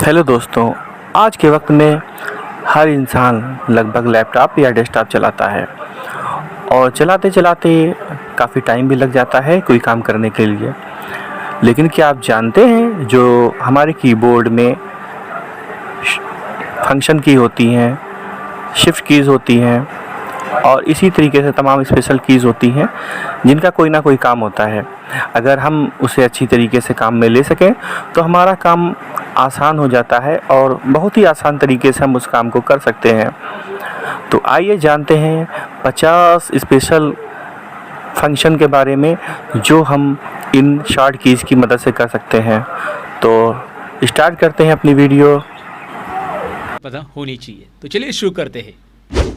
Hello दोस्तों, आज के वक्त में हर इंसान लगभग लैपटॉप या डेस्कटॉप चलाता है और चलाते चलाते काफ़ी टाइम भी लग जाता है कोई काम करने के लिए। लेकिन क्या आप जानते हैं जो हमारे कीबोर्ड में फंक्शन की होती हैं, शिफ्ट कीज़ होती हैं और इसी तरीके से तमाम स्पेशल कीज़ होती हैं जिनका कोई ना कोई काम होता है। अगर हम उसे अच्छी तरीके से काम में ले सकें तो हमारा काम आसान हो जाता है और बहुत ही आसान तरीके से हम उस काम को कर सकते हैं। तो आइए जानते हैं 50 स्पेशल फंक्शन के बारे में जो हम इन शॉर्ट कीज़ की मदद से कर सकते हैं। तो स्टार्ट करते हैं अपनी वीडियो। पता होनी चाहिए। तो चलिए शुरू करते हैं।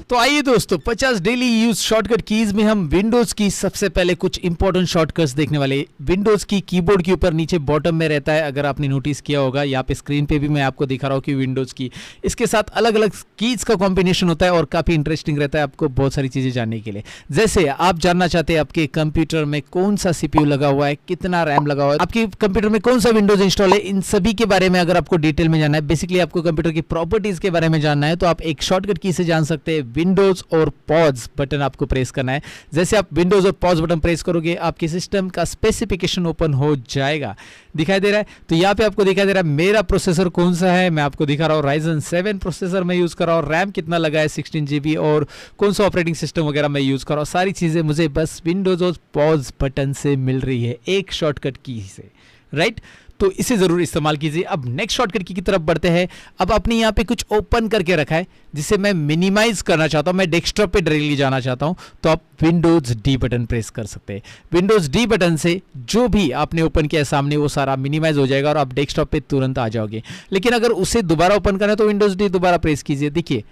तो आइए दोस्तों, 50 डेली यूज शॉर्टकट कीज में हम विंडोज की सबसे पहले कुछ इंपॉर्टेंट शॉर्टकट्स देखने वाले। विंडोज की कीबोर्ड के ऊपर नीचे बॉटम में रहता है, अगर आपने नोटिस किया होगा। यहाँ पे स्क्रीन पे भी मैं आपको दिखा रहा हूँ कि विंडोज की इसके साथ अलग अलग कीज का कॉम्बिनेशन होता है और काफी इंटरेस्टिंग रहता है आपको बहुत सारी चीजें जानने के लिए। जैसे आप जानना चाहते हैं आपके कंप्यूटर में कौन सा सीपीयू लगा हुआ है, कितना रैम लगा हुआ है, आपके कंप्यूटर में कौन सा विंडोज इंस्टॉल है, इन सभी के बारे में अगर आपको डिटेल में जानना है, बेसिकली आपको कंप्यूटर की प्रॉपर्टीज के बारे में जानना है, तो आप एक शॉर्टकट की से जान सकते हैं। विंडोज और पॉज बटन आपको प्रेस करना है। जैसे आप विंडोज और पॉज बटन प्रेस करोगे आपके सिस्टम का स्पेसिफिकेशन ओपन हो जाएगा। दिखाई दे रहा है? तो यहाँ पे आपको दिखाई दे रहा है मेरा प्रोसेसर कौन सा है, मैं आपको दिखा रहा हूँ Ryzen 7 प्रोसेसर मैं यूज कर रहा हूँ, रैम कितना लगा है 16 GB और कौन सा ऑपरेटिंग सिस्टम वगैरह मैं यूज कर रहा हूँ। सारी चीजें मुझे बस विंडोज और पॉज बटन से मिल रही है, एक शॉर्टकट की से, राइट? तो इसे जरूर इस्तेमाल कीजिए। अब नेक्स्ट शॉर्टकट की तरफ बढ़ते हैं। अब आपने यहाँ पे कुछ ओपन करके रखा है जिसे मैं मिनिमाइज करना चाहता हूँ, मैं डेस्कटॉप पे डायरेक्टली जाना चाहता हूँ, तो आप विंडोज डी बटन प्रेस कर सकते हैं। विंडोज डी बटन से जो भी आपने ओपन किया है सामने वो सारा मिनिमाइज हो जाएगा और आप डेस्कटॉप पे तुरंत आ जाओगे। लेकिन अगर उसे दोबारा ओपन करना है तो विंडोज डी दोबारा प्रेस कीजिए। देखिए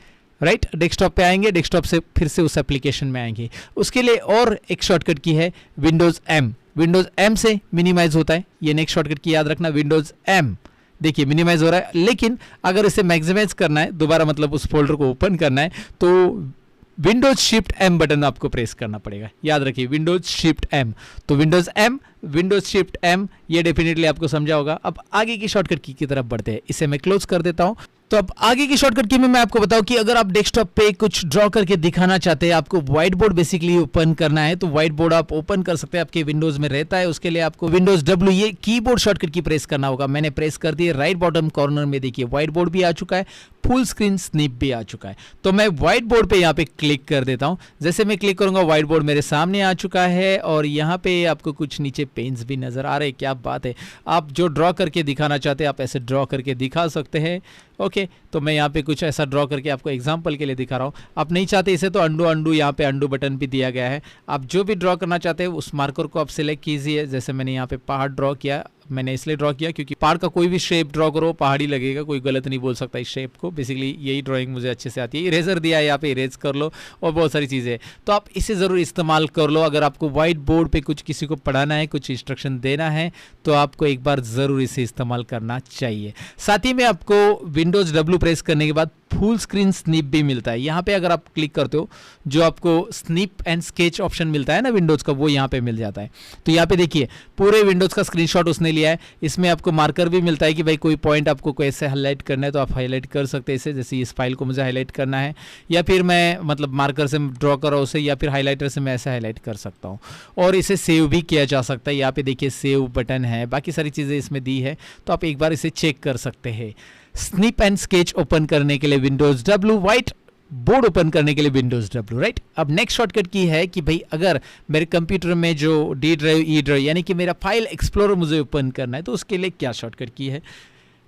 राइट, डेस्कटॉप पे आएंगे, डेस्कटॉप से फिर से उस एप्लीकेशन में आएंगे। उसके लिए और एक शॉर्टकट की है विंडोज एम। विंडोज एम से मिनिमाइज होता है, ये नेक्स्ट शॉर्टकट की याद रखना, विंडोज एम। देखिए मिनिमाइज हो रहा है, लेकिन अगर इसे मैक्सिमाइज करना है दोबारा, मतलब उस फोल्डर को ओपन करना है, तो विंडोज शिफ्ट एम बटन आपको प्रेस करना पड़ेगा। याद रखिए विंडोज शिफ्ट एम। तो Windows M, Windows shift M, ये डेफिनेटली आपको समझा होगा। अब आगे की शॉर्टकट की तरफ बढ़ते हैं। इसे मैं क्लोज कर देता हूं। तो अब आगे की शॉर्टकट की में मैं आपको बताऊं कि अगर आप डेस्कटॉप पे कुछ ड्रॉ करके दिखाना चाहते हैं, आपको व्हाइट बोर्ड बेसिकली ओपन करना है, तो व्हाइट बोर्ड आप ओपन कर सकते हैं, आपके विंडोज में रहता है। उसके लिए आपको विंडोज डब्ल्यू, ये कीबोर्ड शॉर्टकट की प्रेस करना होगा। मैंने प्रेस कर दी, राइट बॉटम कॉर्नर में देखिए व्हाइट बोर्ड भी आ चुका है, फुल स्क्रीन स्निप भी आ चुका है। तो मैं व्हाइट बोर्ड पे यहाँ पे क्लिक कर देता हूँ। जैसे मैं क्लिक करूंगा व्हाइट बोर्ड मेरे सामने आ चुका है और यहाँ पे आपको कुछ नीचे पेन्स भी नजर आ रहे हैं। क्या बात है, आप जो ड्रॉ करके दिखाना चाहते हैं आप ऐसे ड्रॉ करके दिखा सकते हैं। ओके, तो मैं यहाँ पे कुछ ऐसा ड्रॉ करके आपको एग्जांपल के लिए दिखा रहा हूँ। आप नहीं चाहते इसे तो अंडू यहाँ पे अंडू बटन भी दिया गया है। आप जो भी ड्रॉ करना चाहते हैं उस मार्कर को आप सिलेक्ट कीजिए। जैसे मैंने यहाँ पे पहाड़ ड्रॉ किया, मैंने इसलिए ड्रॉ किया क्योंकि पहाड़ का कोई भी शेप ड्रॉ करो पहाड़ी लगेगा, कोई गलत नहीं बोल सकता इस शेप को। बेसिकली यही ड्राइंग मुझे अच्छे से आती है। इरेजर दिया है यहाँ पे, इरेज कर लो और बहुत सारी चीज़ें, तो आप इसे ज़रूर इस्तेमाल कर लो। अगर आपको व्हाइट बोर्ड पे कुछ किसी को पढ़ाना है, कुछ इंस्ट्रक्शन देना है, तो आपको एक बार ज़रूर इसे इस्तेमाल करना चाहिए। साथ ही में आपको विंडोज डब्ल्यू प्रेस करने के बाद फुल स्क्रीन स्निप भी मिलता है। यहाँ पे अगर आप क्लिक करते हो जो आपको स्निप एंड स्केच ऑप्शन मिलता है ना विंडोज का, वो यहाँ पे मिल जाता है। तो यहाँ पे देखिए पूरे विंडोज का स्क्रीनशॉट उसने लिया है। इसमें आपको मार्कर भी मिलता है कि भाई कोई पॉइंट आपको कैसे हाईलाइट करना है तो आप हाईलाइट कर सकते हैं इसे। जैसे इस फाइल को मुझे हाईलाइट करना है, या फिर मैं मतलब मार्कर से ड्रॉ कर रहा हूँ उसे, या फिर हाईलाइटर से मैं ऐसे हाईलाइट कर सकता हूँ। और इसे सेव भी किया जा सकता है। यहाँ पे देखिए सेव बटन है, बाकी सारी चीज़ें इसमें दी है, तो आप एक बार इसे चेक कर सकते हैं। स्निप एंड स्केच ओपन करने के लिए Windows W, white board open करने के लिए विंडोज डब्ल्यू, राइट? अब नेक्स्ट शॉर्टकट की है कि भाई अगर मेरे कंप्यूटर में जो डी ड्राइव, ई ड्राइव, यानी कि मेरा फाइल एक्सप्लोरर मुझे ओपन करना है, तो उसके लिए क्या शॉर्टकट की है?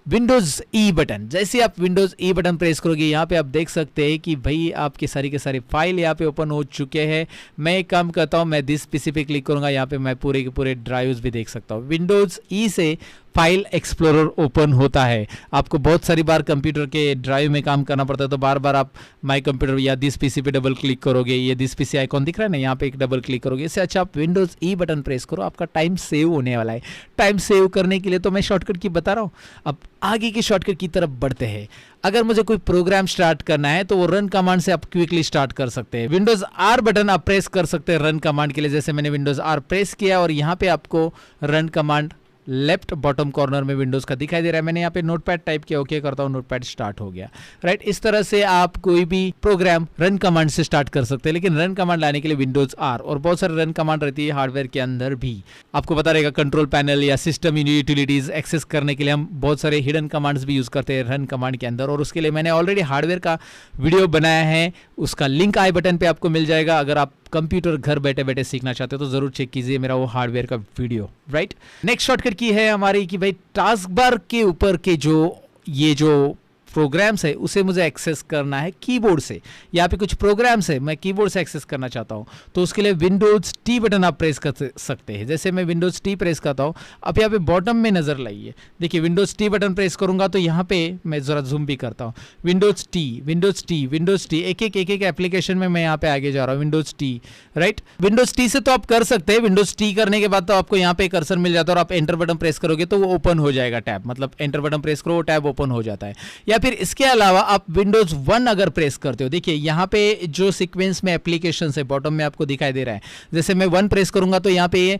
विंडोज ई बटन। जैसे आप विंडोज ई बटन प्रेस करोगे यहाँ पे आप देख सकते हैं कि भाई आपके सारी के सारे फाइल यहाँ पे ओपन हो चुके हैं। मैं एक काम करता हूँ, मैं दिस पीसी पे क्लिक करूँगा, यहाँ पे मैं पूरे के पूरे ड्राइव्स भी देख सकता हूँ। विंडोज ई से फाइल एक्सप्लोरर ओपन होता है। आपको बहुत सारी बार कंप्यूटर के ड्राइव में काम करना पड़ता है, तो बार बार आप माई कंप्यूटर या दिस पीसी पे डबल क्लिक करोगे, ये दिस पीसी आइकॉन दिख रहा है ना, यहाँ पे एक डबल क्लिक करोगे। इससे अच्छा आप विंडोज ई बटन प्रेस करो, आपका टाइम सेव होने वाला है। टाइम सेव करने के लिए तो मैं शॉर्टकट की बता रहा हूँ। अब आगे की शॉर्टकट की तरफ बढ़ते हैं। अगर मुझे कोई प्रोग्राम स्टार्ट करना है तो वो रन कमांड से आप क्विकली स्टार्ट कर सकते हैं। विंडोज आर बटन आप प्रेस कर सकते हैं रन कमांड के लिए। जैसे मैंने विंडोज आर प्रेस किया और यहाँ पे आपको run command left bottom corner में विंडोज़ का दिखाई दे रहा है। मैंने यहाँ पे नोटपैड टाइप किया, ओके करता हूँ, नोटपैड स्टार्ट हो गया। राइट, इस तरह से आप कोई भी प्रोग्राम रन कमांड से स्टार्ट कर सकते हैं, लेकिन रन कमांड लाने के लिए विंडोज़ आर और बहुत सारे रन कमांड रहती है हार्डवेयर के अंदर भी। आपको पता रहेगा कंट्रोल पैनल या सिस्टम यूटिलिटीज एक्सेस करने के लिए हम बहुत सारे हिडन कमांड्स भी यूज़ करते हैं रन कमांड के अंदर, और उसके लिए मैंने ऑलरेडी हार्डवेयर का वीडियो बनाया है, उसका लिंक आई बटन पे आपको मिल जाएगा। अगर आप कंप्यूटर घर बैठे बैठे सीखना चाहते हो तो जरूर चेक कीजिए मेरा वो हार्डवेयर का वीडियो। राइट, नेक्स्ट शॉर्टकट की है हमारी कि भाई टास्क बार के ऊपर के ये जो प्रोग्राम्स है उसे मुझे एक्सेस करना है कीबोर्ड से। यहाँ पे कुछ प्रोग्राम्स है मैं कीबोर्ड से एक्सेस करना चाहता हूँ, तो उसके लिए विंडोज टी बटन आप प्रेस कर सकते हैं। जैसे मैं विंडोज टी प्रेस करता हूँ, अब यहाँ पे बॉटम में नजर लाइए, देखिए विंडोज टी बटन प्रेस करूंगा तो यहाँ पे मैं जरा जूम भी करता हूँ, Windows T Windows T Windows T, एक एक एप्लीकेशन में मैं यहाँ पे आगे जा रहा हूँ, Windows T. Right, Windows T से तो आप कर सकते हैं, विंडोज टी करने के बाद तो आपको यहाँ पे कर्सर मिल जाता है और आप एंटर बटन प्रेस करोगे तो वो ओपन हो जाएगा टैब, मतलब एंटर बटन प्रेस करो वो टैब ओपन हो जाता है। या फिर इसके अलावा आप विंडोज 1 अगर प्रेस करते हो, देखिए यहाँ पे जो सीक्वेंस में एप्लीकेशन है बॉटम में आपको दिखाई दे रहा है। जैसे मैं 1 प्रेस करूंगा तो यहाँ पे ये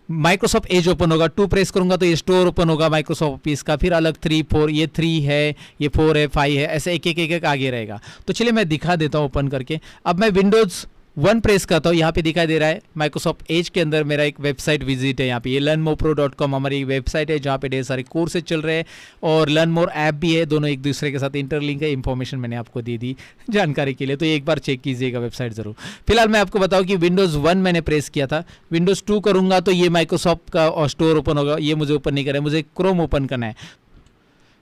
माइक्रोसॉफ्ट एज ओपन होगा, 2 प्रेस करूंगा तो ये स्टोर ओपन होगा माइक्रोसॉफ्ट ऑफिस का, फिर अलग 3 4, ये 3 है, ये 4 है, 5 है, ऐसे एक आगे रहेगा। तो चलिए मैं दिखा देता हूँ ओपन करके। अब मैं विंडोज 1 प्रेस करता हूँ, यहाँ पे दिखाई दे रहा है माइक्रोसॉफ्ट एज के अंदर मेरा एक वेबसाइट विजिट है। यहाँ पे ये learnmorepro.com हमारी वेबसाइट है जहाँ पे ढेर सारे कोर्सेज चल रहे हैं और लर्न मोर ऐप भी है, दोनों एक दूसरे के साथ इंटरलिंक है। इंफॉर्मेशन मैंने आपको दे दी जानकारी के लिए, तो एक बार चेक कीजिएगा वेबसाइट जरूर। फिलहाल मैं आपको बताऊँ कि विंडोज़ 1 मैंने प्रेस किया था, विंडोज़ 2 करूँगा तो ये माइक्रोसॉफ्ट का स्टोर ओपन होगा, ये मुझे ओपन नहीं करना है, मुझे क्रोम ओपन करना है।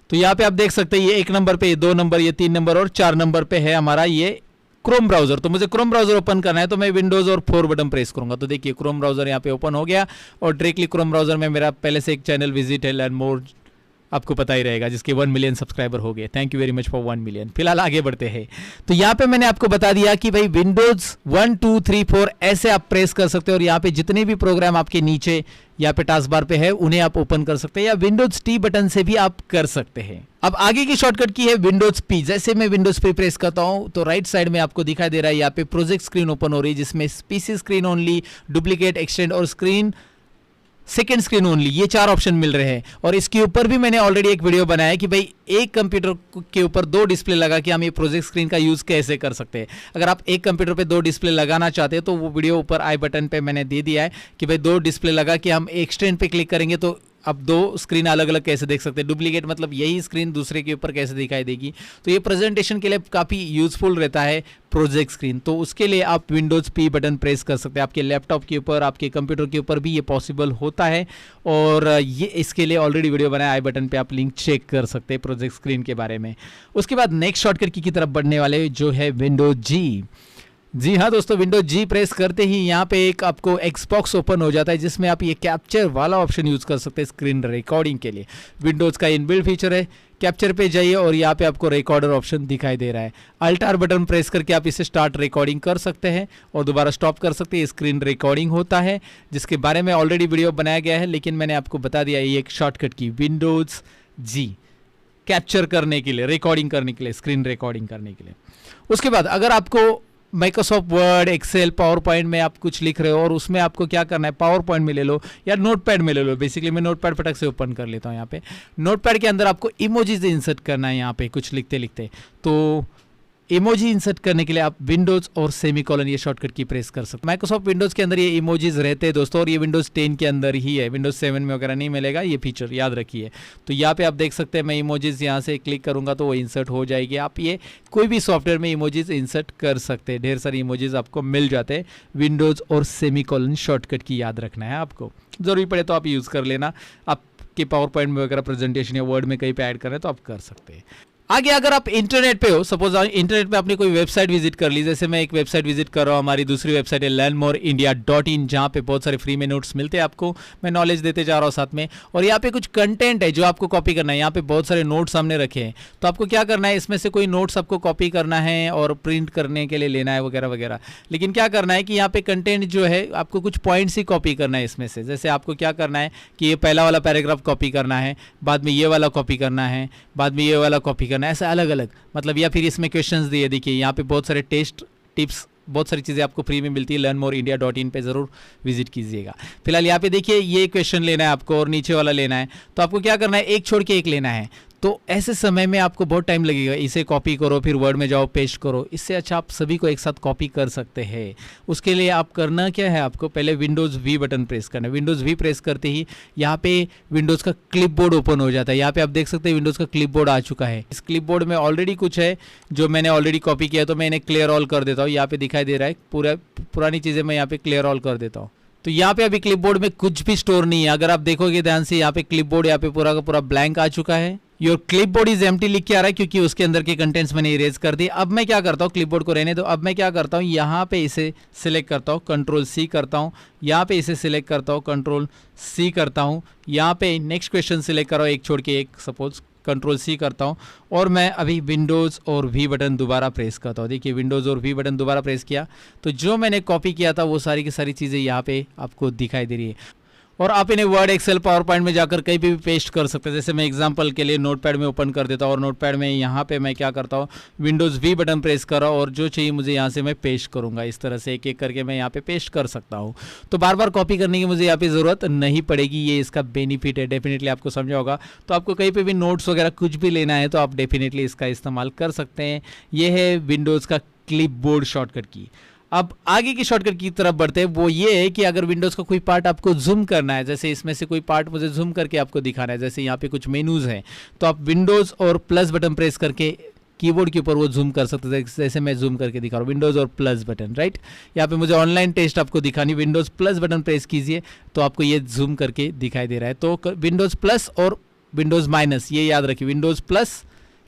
तो यहाँ पे आप देख सकते हैं ये 1 नंबर पे, ये 2 नंबर, ये 3 नंबर और 4 नंबर पे है हमारा ये क्रोम ब्राउजर। तो मुझे क्रोम ब्राउजर ओपन करना है तो मैं विंडोज और 4 बटन प्रेस करूंगा, तो देखिए क्रोम ब्राउजर यहाँ पे ओपन हो गया और डायरेक्टली क्रोम ब्राउजर में मेरा पहले से एक चैनल विजिट है लर्न मोर, आपको पता ही रहेगा, जिसके 1 मिलियन सब्सक्राइबर हो गए। Thank you very much for 1 million. फिलहाल आगे बढ़ते हैं, तो यहाँ पे मैंने आपको बता दिया कि भाई विंडोज 1 2 3 4 ऐसे आप प्रेस कर सकते हो और यहाँ पे जितने भी प्रोग्राम आपके नीचे यहाँ पे टास्क बार पे है उन्हें आप ओपन कर सकते हैं, या विंडोज टी बटन से भी आप कर सकते हैं। अब आगे की शॉर्टकट की है विंडोज पी। जैसे मैं विंडोज पी प्रेस करता हूं तो राइट साइड में आपको दिखाई दे रहा है यहाँ पे प्रोजेक्ट स्क्रीन ओपन हो रही है, जिसमें PC screen only, duplicate, extend और स्क्रीन सेकेंड स्क्रीन ओनली, ये 4 ऑप्शन मिल रहे हैं। और इसके ऊपर भी मैंने ऑलरेडी एक वीडियो बनाया है कि भाई एक कंप्यूटर के ऊपर 2 डिस्प्ले लगा के हम ये प्रोजेक्ट स्क्रीन का यूज कैसे कर सकते हैं। अगर आप एक कंप्यूटर पे 2 डिस्प्ले लगाना चाहते हैं तो वो वीडियो ऊपर आई बटन पे मैंने दे दिया है कि भाई 2 डिस्प्ले लगा के हम एक्सटेंड पे क्लिक करेंगे तो अब 2 स्क्रीन अलग अलग कैसे देख सकते हैं। डुप्लीकेट मतलब यही स्क्रीन दूसरे के ऊपर कैसे दिखाई देगी। तो ये प्रेजेंटेशन के लिए काफ़ी यूजफुल रहता है प्रोजेक्ट स्क्रीन, तो उसके लिए आप विंडोज पी बटन प्रेस कर सकते हैं। आपके लैपटॉप के ऊपर, आपके कंप्यूटर के ऊपर भी ये पॉसिबल होता है और ये इसके लिए ऑलरेडी वीडियो बनाया, आई बटन पे आप लिंक चेक कर सकते हैं प्रोजेक्ट स्क्रीन के बारे में। उसके बाद नेक्स्ट शॉर्टकट की तरफ बढ़ने वाले जो है विंडोज जी। जी हाँ दोस्तों, विंडोज जी प्रेस करते ही यहाँ पे एक आपको एक्सबॉक्स ओपन हो जाता है, जिसमें आप ये कैप्चर वाला ऑप्शन यूज़ कर सकते हैं स्क्रीन रिकॉर्डिंग के लिए। विंडोज़ का इनबिल्ट फीचर है, कैप्चर पे जाइए और यहाँ पे आपको रिकॉर्डर ऑप्शन दिखाई दे रहा है। अल्टार बटन प्रेस करके आप इसे स्टार्ट रिकॉर्डिंग कर सकते हैं और दोबारा स्टॉप कर सकते हैं। स्क्रीन रिकॉर्डिंग होता है जिसके बारे में ऑलरेडी वीडियो बनाया गया है, लेकिन मैंने आपको बता दिया ये एक शॉर्टकट की विंडोज़ जी कैप्चर करने के लिए, रिकॉर्डिंग करने के लिए, स्क्रीन रिकॉर्डिंग करने के लिए। उसके बाद अगर आपको Microsoft Word, Excel, PowerPoint में आप कुछ लिख रहे हो और उसमें आपको क्या करना है, पावर पॉइंट में ले लो या नोटपैड में ले लो। बेसिकली मैं नोटपैड फटक से ओपन कर लेता हूँ। यहाँ पे नोटपैड के अंदर आपको इमोजीज इंसर्ट करना है। यहाँ पे कुछ लिखते लिखते तो इमोजी इंसर्ट करने के लिए आप विंडोज और सेमीकोलन ये शॉर्टकट की प्रेस कर सकते हैं। माइक्रोसॉफ्ट विंडोज के अंदर ये इमोजीज रहते हैं दोस्तों, और ये विंडोज 10 के अंदर ही है, विंडोज 7 में वगैरह नहीं मिलेगा ये फीचर, याद रखिए। तो यहाँ पे आप देख सकते हैं मैं इमोजीज यहाँ से क्लिक करूंगा तो वो इंसर्ट हो जाएगी। आप ये कोई भी सॉफ्टवेयर में इमोजीज इंसर्ट कर सकते हैं, ढेर सारे इमोजीज आपको मिल जाते हैं। विंडोज और सेमीकोलन शॉर्टकट की याद रखना है आपको, जरूरी पड़े तो आप यूज़ कर लेना। आपके पावर पॉइंट में वगैरह प्रेजेंटेशन या वर्ड में कहीं पे ऐड करना है तो आप कर सकते हैं। आगे अगर आप इंटरनेट पे हो, सपोज इंटरनेट पे आपने कोई वेबसाइट विजिट कर ली, जैसे मैं एक वेबसाइट विजिट कर रहा हूँ, हमारी दूसरी वेबसाइट है learnmoreindia.in, जहाँ पे बहुत सारे फ्री में नोट्स मिलते हैं आपको, मैं नॉलेज देते जा रहा हूँ साथ में। और यहाँ पे कुछ कंटेंट है जो आपको कॉपी करना है। यहाँ पे बहुत सारे नोट्स हमने रखे हैं, तो आपको क्या करना है, इसमें से कोई नोट्स आपको कॉपी करना है और प्रिंट करने के लिए लेना है वगैरह वगैरह। लेकिन क्या करना है कि यहाँ पे कंटेंट जो है आपको कुछ पॉइंट्स ही कॉपी करना है इसमें से। जैसे आपको क्या करना है कि ये पहला वाला पैराग्राफ कॉपी करना है, बाद में ये वाला कॉपी करना है, बाद में ये वाला कॉपी करना है, ऐसा अलग अलग मतलब। या फिर इसमें क्वेश्चंस दिए, देखिए यहाँ पे बहुत सारे टेस्ट टिप्स बहुत सारी चीज़ें आपको फ्री में मिलती है। learnmoreindia.in पे ज़रूर विजिट कीजिएगा। फिलहाल यहाँ पे देखिए ये क्वेश्चन लेना है आपको और नीचे वाला लेना है, तो आपको क्या करना है, एक छोड़ के एक लेना है। तो ऐसे समय में आपको बहुत टाइम लगेगा, इसे कॉपी करो फिर वर्ड में जाओ पेस्ट करो। इससे अच्छा आप सभी को एक साथ कॉपी कर सकते हैं। उसके लिए आप करना क्या है, आपको पहले विंडोज़ वी बटन प्रेस करना है। विंडोज़ वी प्रेस करते ही यहाँ पे विंडोज़ का क्लिपबोर्ड ओपन हो जाता है। यहाँ पे आप देख सकते हैं विंडोज़ का क्लिपबोर्ड आ चुका है। इस क्लिपबोर्ड में ऑलरेडी कुछ है जो मैंने ऑलरेडी कॉपी किया, तो मैं इन्हें क्लियर ऑल कर देता हूँ। यहाँ पे दिखाई दे रहा है पुरानी चीज़ें मैं यहाँ पे क्लियर ऑल कर देता हूँ। तो यहाँ पे अभी क्लिपबोर्ड में कुछ भी स्टोर नहीं है। अगर आप देखोगे ध्यान से, यहाँ पे क्लिपबोर्ड यहाँ पे पूरा का पूरा ब्लैंक आ चुका है। योर क्लिपबोर्ड इज एम्प्टी लिख के आ रहा है क्योंकि उसके अंदर के कंटेंट्स मैंने इरेज कर दिए। अब मैं क्या करता हूँ, क्लिपबोर्ड को रहने दो। अब मैं क्या करता हूँ, यहाँ पे इसे सिलेक्ट करता हूँ, कंट्रोल सी करता हूँ। यहाँ पे इसे सिलेक्ट करता हूँ, कंट्रोल सी करता हूँ। यहाँ पे नेक्स्ट क्वेश्चन सिलेक्ट करो, एक छोड़ के एक, सपोज कंट्रोल सी करता हूँ। और मैं अभी विंडोज़ और वी बटन दोबारा प्रेस करता हूँ। देखिए विंडोज़ और वी बटन दोबारा प्रेस किया तो जो मैंने कॉपी किया था वो सारी की सारी चीज़ें यहाँ पे आपको दिखाई दे रही है। और आप इन्हें वर्ड, एक्सेल, पावर पॉइंट में जाकर कहीं भी पेस्ट कर सकते हैं। जैसे मैं एग्जांपल के लिए नोटपैड में ओपन कर देता हूँ और नोटपैड में यहाँ पे मैं क्या करता हूँ, विंडोज़ वी बटन प्रेस करा और जो चाहिए मुझे यहाँ से मैं पेस्ट करूँगा। इस तरह से एक एक करके मैं यहाँ पे पेस्ट कर सकता हूँ। तो बार बार कॉपी करने की मुझे यहाँ पे ज़रूरत नहीं पड़ेगी। ये इसका बेनिफिट है, डेफिनेटली आपको समझा होगा। तो आपको कहीं पर भी नोट्स वगैरह कुछ भी लेना है तो आप डेफिनेटली इसका इस्तेमाल कर सकते हैं। ये है विंडोज़ का क्लिपबोर्ड शॉर्टकट की। अब आगे की शॉर्टकट की तरफ बढ़ते हैं। वो ये है कि अगर विंडोज़ का कोई पार्ट आपको जूम करना है, जैसे इसमें से कोई पार्ट मुझे जूम करके आपको दिखाना है, जैसे यहाँ पे कुछ मेनूज़ हैं, तो आप विंडोज़ और प्लस बटन प्रेस करके कीबोर्ड के ऊपर वो जूम कर सकते हैं। जैसे मैं जूम करके दिखा रहा हूँ, विंडोज़ और प्लस बटन, राइट। यहाँ पे मुझे ऑनलाइन टेस्ट आपको दिखानी, विंडोज़ प्लस बटन प्रेस कीजिए तो आपको ये जूम करके दिखाई दे रहा है। तो विंडोज़ प्लस और विंडोज़ माइनस, ये याद रखिए। विंडोज़ प्लस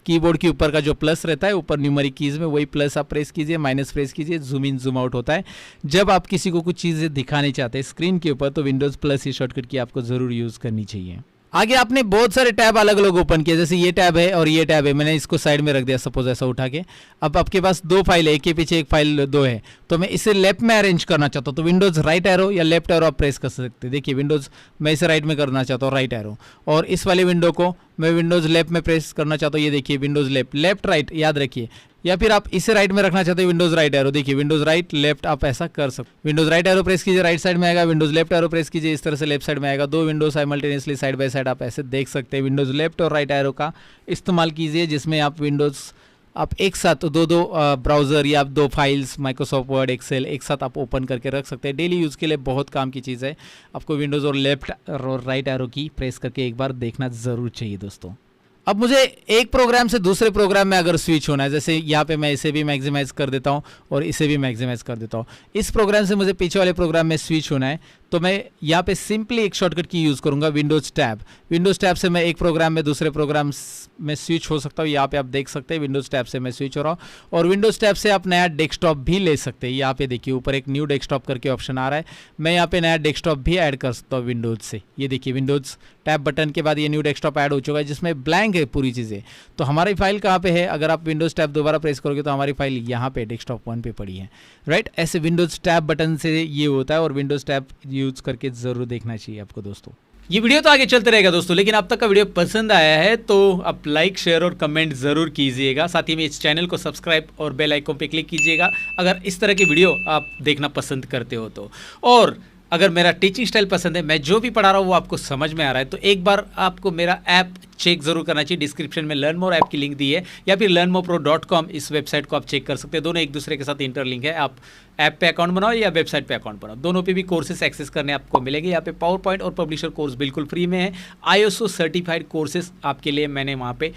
कीबोर्ड के ऊपर का जो प्लस रहता है ऊपर न्यूमेरिक कीज़ में, वही प्लस आप प्रेस कीजिए, माइनस प्रेस कीजिए, जूम इन जूम आउट होता है। जब आप किसी को कुछ चीज़ें दिखाने चाहते हैं स्क्रीन के ऊपर तो विंडोज़ प्लस ही शॉर्टकट की आपको ज़रूर यूज़ करनी चाहिए। आगे आपने बहुत सारे टैब अलग अलग ओपन किए, जैसे ये टैब है और ये टैब है, मैंने इसको साइड में रख दिया सपोज ऐसा उठा के। अब आपके पास दो फाइल है, एक के पीछे एक फाइल दो है, तो मैं इसे लेफ्ट में अरेंज करना चाहता हूँ तो विंडोज़ राइट एरो या लेफ्ट एरो आप प्रेस कर सकते हैं। देखिए विंडोज़ मैं इसे राइट में करना चाहता हूँ, राइट एरो, और इस वाले विंडो को मैं विंडोज़ लेफ्ट में प्रेस करना चाहता हूँ। ये देखिए विंडोज़ लेफ्ट, लेफ्ट राइट याद रखिए। या फिर आप इसे राइट में रखना चाहते हैं, विंडोज़ राइट एरो, देखिए विंडोज़ राइट लेफ्ट आप ऐसा कर सकते। विंडोज़ राइट एरो प्रेस कीजिए, राइट साइड में आएगा। विंडोज़ लेफ्ट एरो प्रेस कीजिए, इस तरह से लेफ्ट साइड में आएगा। दो Windows simultaneously side by side आप ऐसे देख सकते हैं। विंडोज़ लेफ्ट और राइट एरो का इस्तेमाल कीजिए जिसमें आप विंडोज़ आप एक साथ दो ब्राउज़र या दो फाइल्स माइक्रोसॉफ्ट वर्ड, एक्सेल एक साथ आप ओपन करके रख सकते हैं। डेली यूज़ के लिए बहुत काम की चीज़ है। आपको विंडोज़ और लेफ्ट और राइट एरो की प्रेस करके एक बार देखना ज़रूर चाहिए दोस्तों। अब मुझे एक प्रोग्राम से दूसरे प्रोग्राम में अगर स्विच होना है, जैसे यहाँ पे मैं इसे भी मैक्सिमाइज़ कर देता हूँ और इसे भी मैक्सिमाइज़ कर देता हूँ। इस प्रोग्राम से मुझे पीछे वाले प्रोग्राम में स्विच होना है तो मैं यहाँ पे सिंपली एक शॉर्टकट की यूज़ करूँगा, विंडोज़ टैब। विंडोज़ टैब से मैं एक प्रोग्राम में दूसरे प्रोग्राम में स्विच हो सकता हूँ। यहाँ पे आप देख सकते हैं विंडोज़ टैब से मैं स्विच हो रहा हूँ। और विंडोज़ टैब से आप नया डेस्कटॉप भी ले सकते हैं। यहाँ पे देखिए ऊपर एक न्यू डेस्कटॉप करके ऑप्शन आ रहा है, मैं यहाँ पे नया डेस्कटॉप भी ऐड कर सकता हूँ विंडोज़ से। ये देखिए विंडोज़ टैब बटन के बाद ये न्यू डेस्कटॉप ऐड हो चुका है जिसमें ब्लैंक है पूरी चीज़ें। तो हमारी फाइल कहाँ पे है, अगर आप विंडोज़ टैब दोबारा प्रेस करोगे तो हमारी फाइल यहाँ पे डेस्कटॉप 1 पे पड़ी है, राइट। ऐसे विंडोज़ टैब बटन से ये होता है और विंडोज़ टैब यूज़ करके ज़रूर देखना चाहिए आपको दोस्तों। ये वीडियो तो आगे चलते रहेगा दोस्तों, लेकिन अब तक का वीडियो पसंद आया है तो आप लाइक, शेयर और कमेंट ज़रूर कीजिएगा। साथ ही में इस चैनल को सब्सक्राइब और बेल आइकन पे क्लिक कीजिएगा अगर इस तरह की वीडियो आप देखना पसंद करते हो तो। और अगर मेरा टीचिंग स्टाइल पसंद है, मैं जो भी पढ़ा रहा हूँ वो आपको समझ में आ रहा है, तो एक बार आपको मेरा ऐप चेक ज़रूर करना चाहिए। डिस्क्रिप्शन में लर्न मोर ऐप की लिंक दी है या फिर learnmorepro.com इस वेबसाइट को आप चेक कर सकते हैं। दोनों एक दूसरे के साथ इंटरलिंक है। आप ऐप पे अकाउंट बनाओ या वेबसाइट पे अकाउंट बनाओ, दोनों पे भी कोर्सेस एक्सेस करने आपको मिलेंगे। यहाँ पे पावर पॉइंट और पब्लिशर कोर्स बिल्कुल फ्री में है। ISO सर्टिफाइड कोर्सेज आपके लिए मैंने वहाँ पे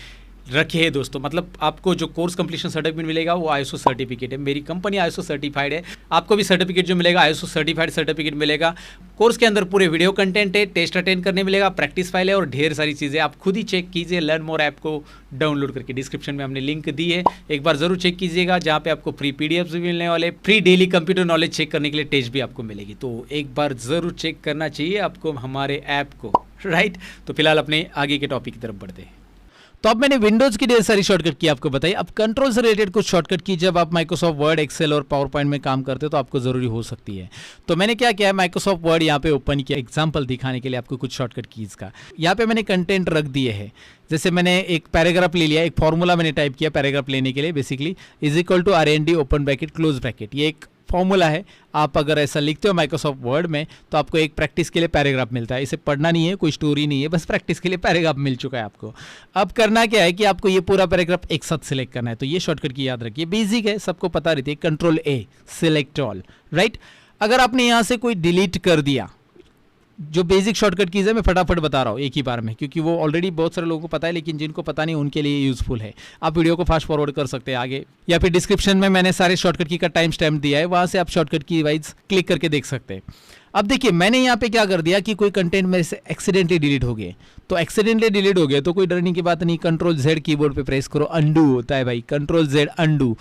रखे हैं दोस्तों। मतलब आपको जो कोर्स कंप्लीशन सर्टिफिकेट मिलेगा वो ISO सर्टिफिकेट है। मेरी कंपनी ISO सर्टिफाइड है, आपको भी सर्टिफिकेट जो मिलेगा ISO सर्टिफाइड सर्टिफिकेट मिलेगा। कोर्स के अंदर पूरे वीडियो कंटेंट है, टेस्ट अटेंड करने मिलेगा, प्रैक्टिस फाइल है और ढेर सारी चीज़ें। आप खुद ही चेक कीजिए लर्न मोर ऐप को डाउनलोड करके, डिस्क्रिप्शन में हमने लिंक दी है, एक बार जरूर चेक कीजिएगा। जहाँ पे आपको फ्री PDFs भी मिलने वाले, free daily computer knowledge check करने के लिए टेस्ट भी आपको मिलेगी। तो एक बार ज़रूर चेक करना चाहिए आपको हमारे ऐप को, राइट। तो फिलहाल अपने आगे के टॉपिक की तरफ बढ़ते हैं। तो अब मैंने विंडोज की ढेर सारी शॉर्टकट की आपको बताई। अब कंट्रोल से रिलेटेड कुछ शॉर्टकट की जब आप माइक्रोसॉफ्ट वर्ड, एक्सेल और पावर पॉइंट में काम करते हो तो आपको जरूरी हो सकती है। तो मैंने क्या किया है, माइक्रोसॉफ्ट वर्ड यहाँ पे ओपन किया एग्जांपल दिखाने के लिए आपको कुछ शॉर्टकट कीज का। यहाँ पे मैंने कंटेंट रख दिए हैं। जैसे मैंने एक पैराग्राफ ले लिया, एक फॉर्मूला मैंने टाइप किया पैराग्राफ लेने के लिए, basically is equal to RND open bracket close bracket. ये एक फॉर्मूला है। आप अगर ऐसा लिखते हो माइक्रोसॉफ्ट वर्ड में तो आपको एक प्रैक्टिस के लिए पैराग्राफ मिलता है। इसे पढ़ना नहीं है, कोई स्टोरी नहीं है, बस प्रैक्टिस के लिए पैराग्राफ मिल चुका है आपको। अब करना क्या है कि आपको ये पूरा पैराग्राफ एक साथ सिलेक्ट करना है। तो ये शॉर्टकट की याद रखिए, बेसिक है, सबको पता रहती है। Control A select all, right. अगर आपने यहाँ से कोई डिलीट कर दिया, जो बेसिक शॉर्टकट कीज है मैं फटाफट बता रहा हूँ एक ही बार में, क्योंकि वो ऑलरेडी बहुत सारे लोगों को पता है, लेकिन जिनको पता नहीं उनके लिए यूजफुल है। आप वीडियो को फास्ट फॉरवर्ड कर सकते हैं आगे, या फिर डिस्क्रिप्शन में मैंने सारे शॉर्टकट की का टाइम स्टैम्प दिया है, वहां से आप शॉर्टकट की वाइज क्लिक करके देख सकते हैं। अब देखिए मैंने यहाँ पे क्या कर दिया कि कोई कंटेंट मेरे से एक्सीडेंटली डिलीट हो गए। तो एक्सीडेंटली डिलीट हो गए तो कोई डरने की बात नहीं, कंट्रोल Z कीबोर्ड पे प्रेस करो, अंडू होता है भाई, कंट्रोल Z अंडू।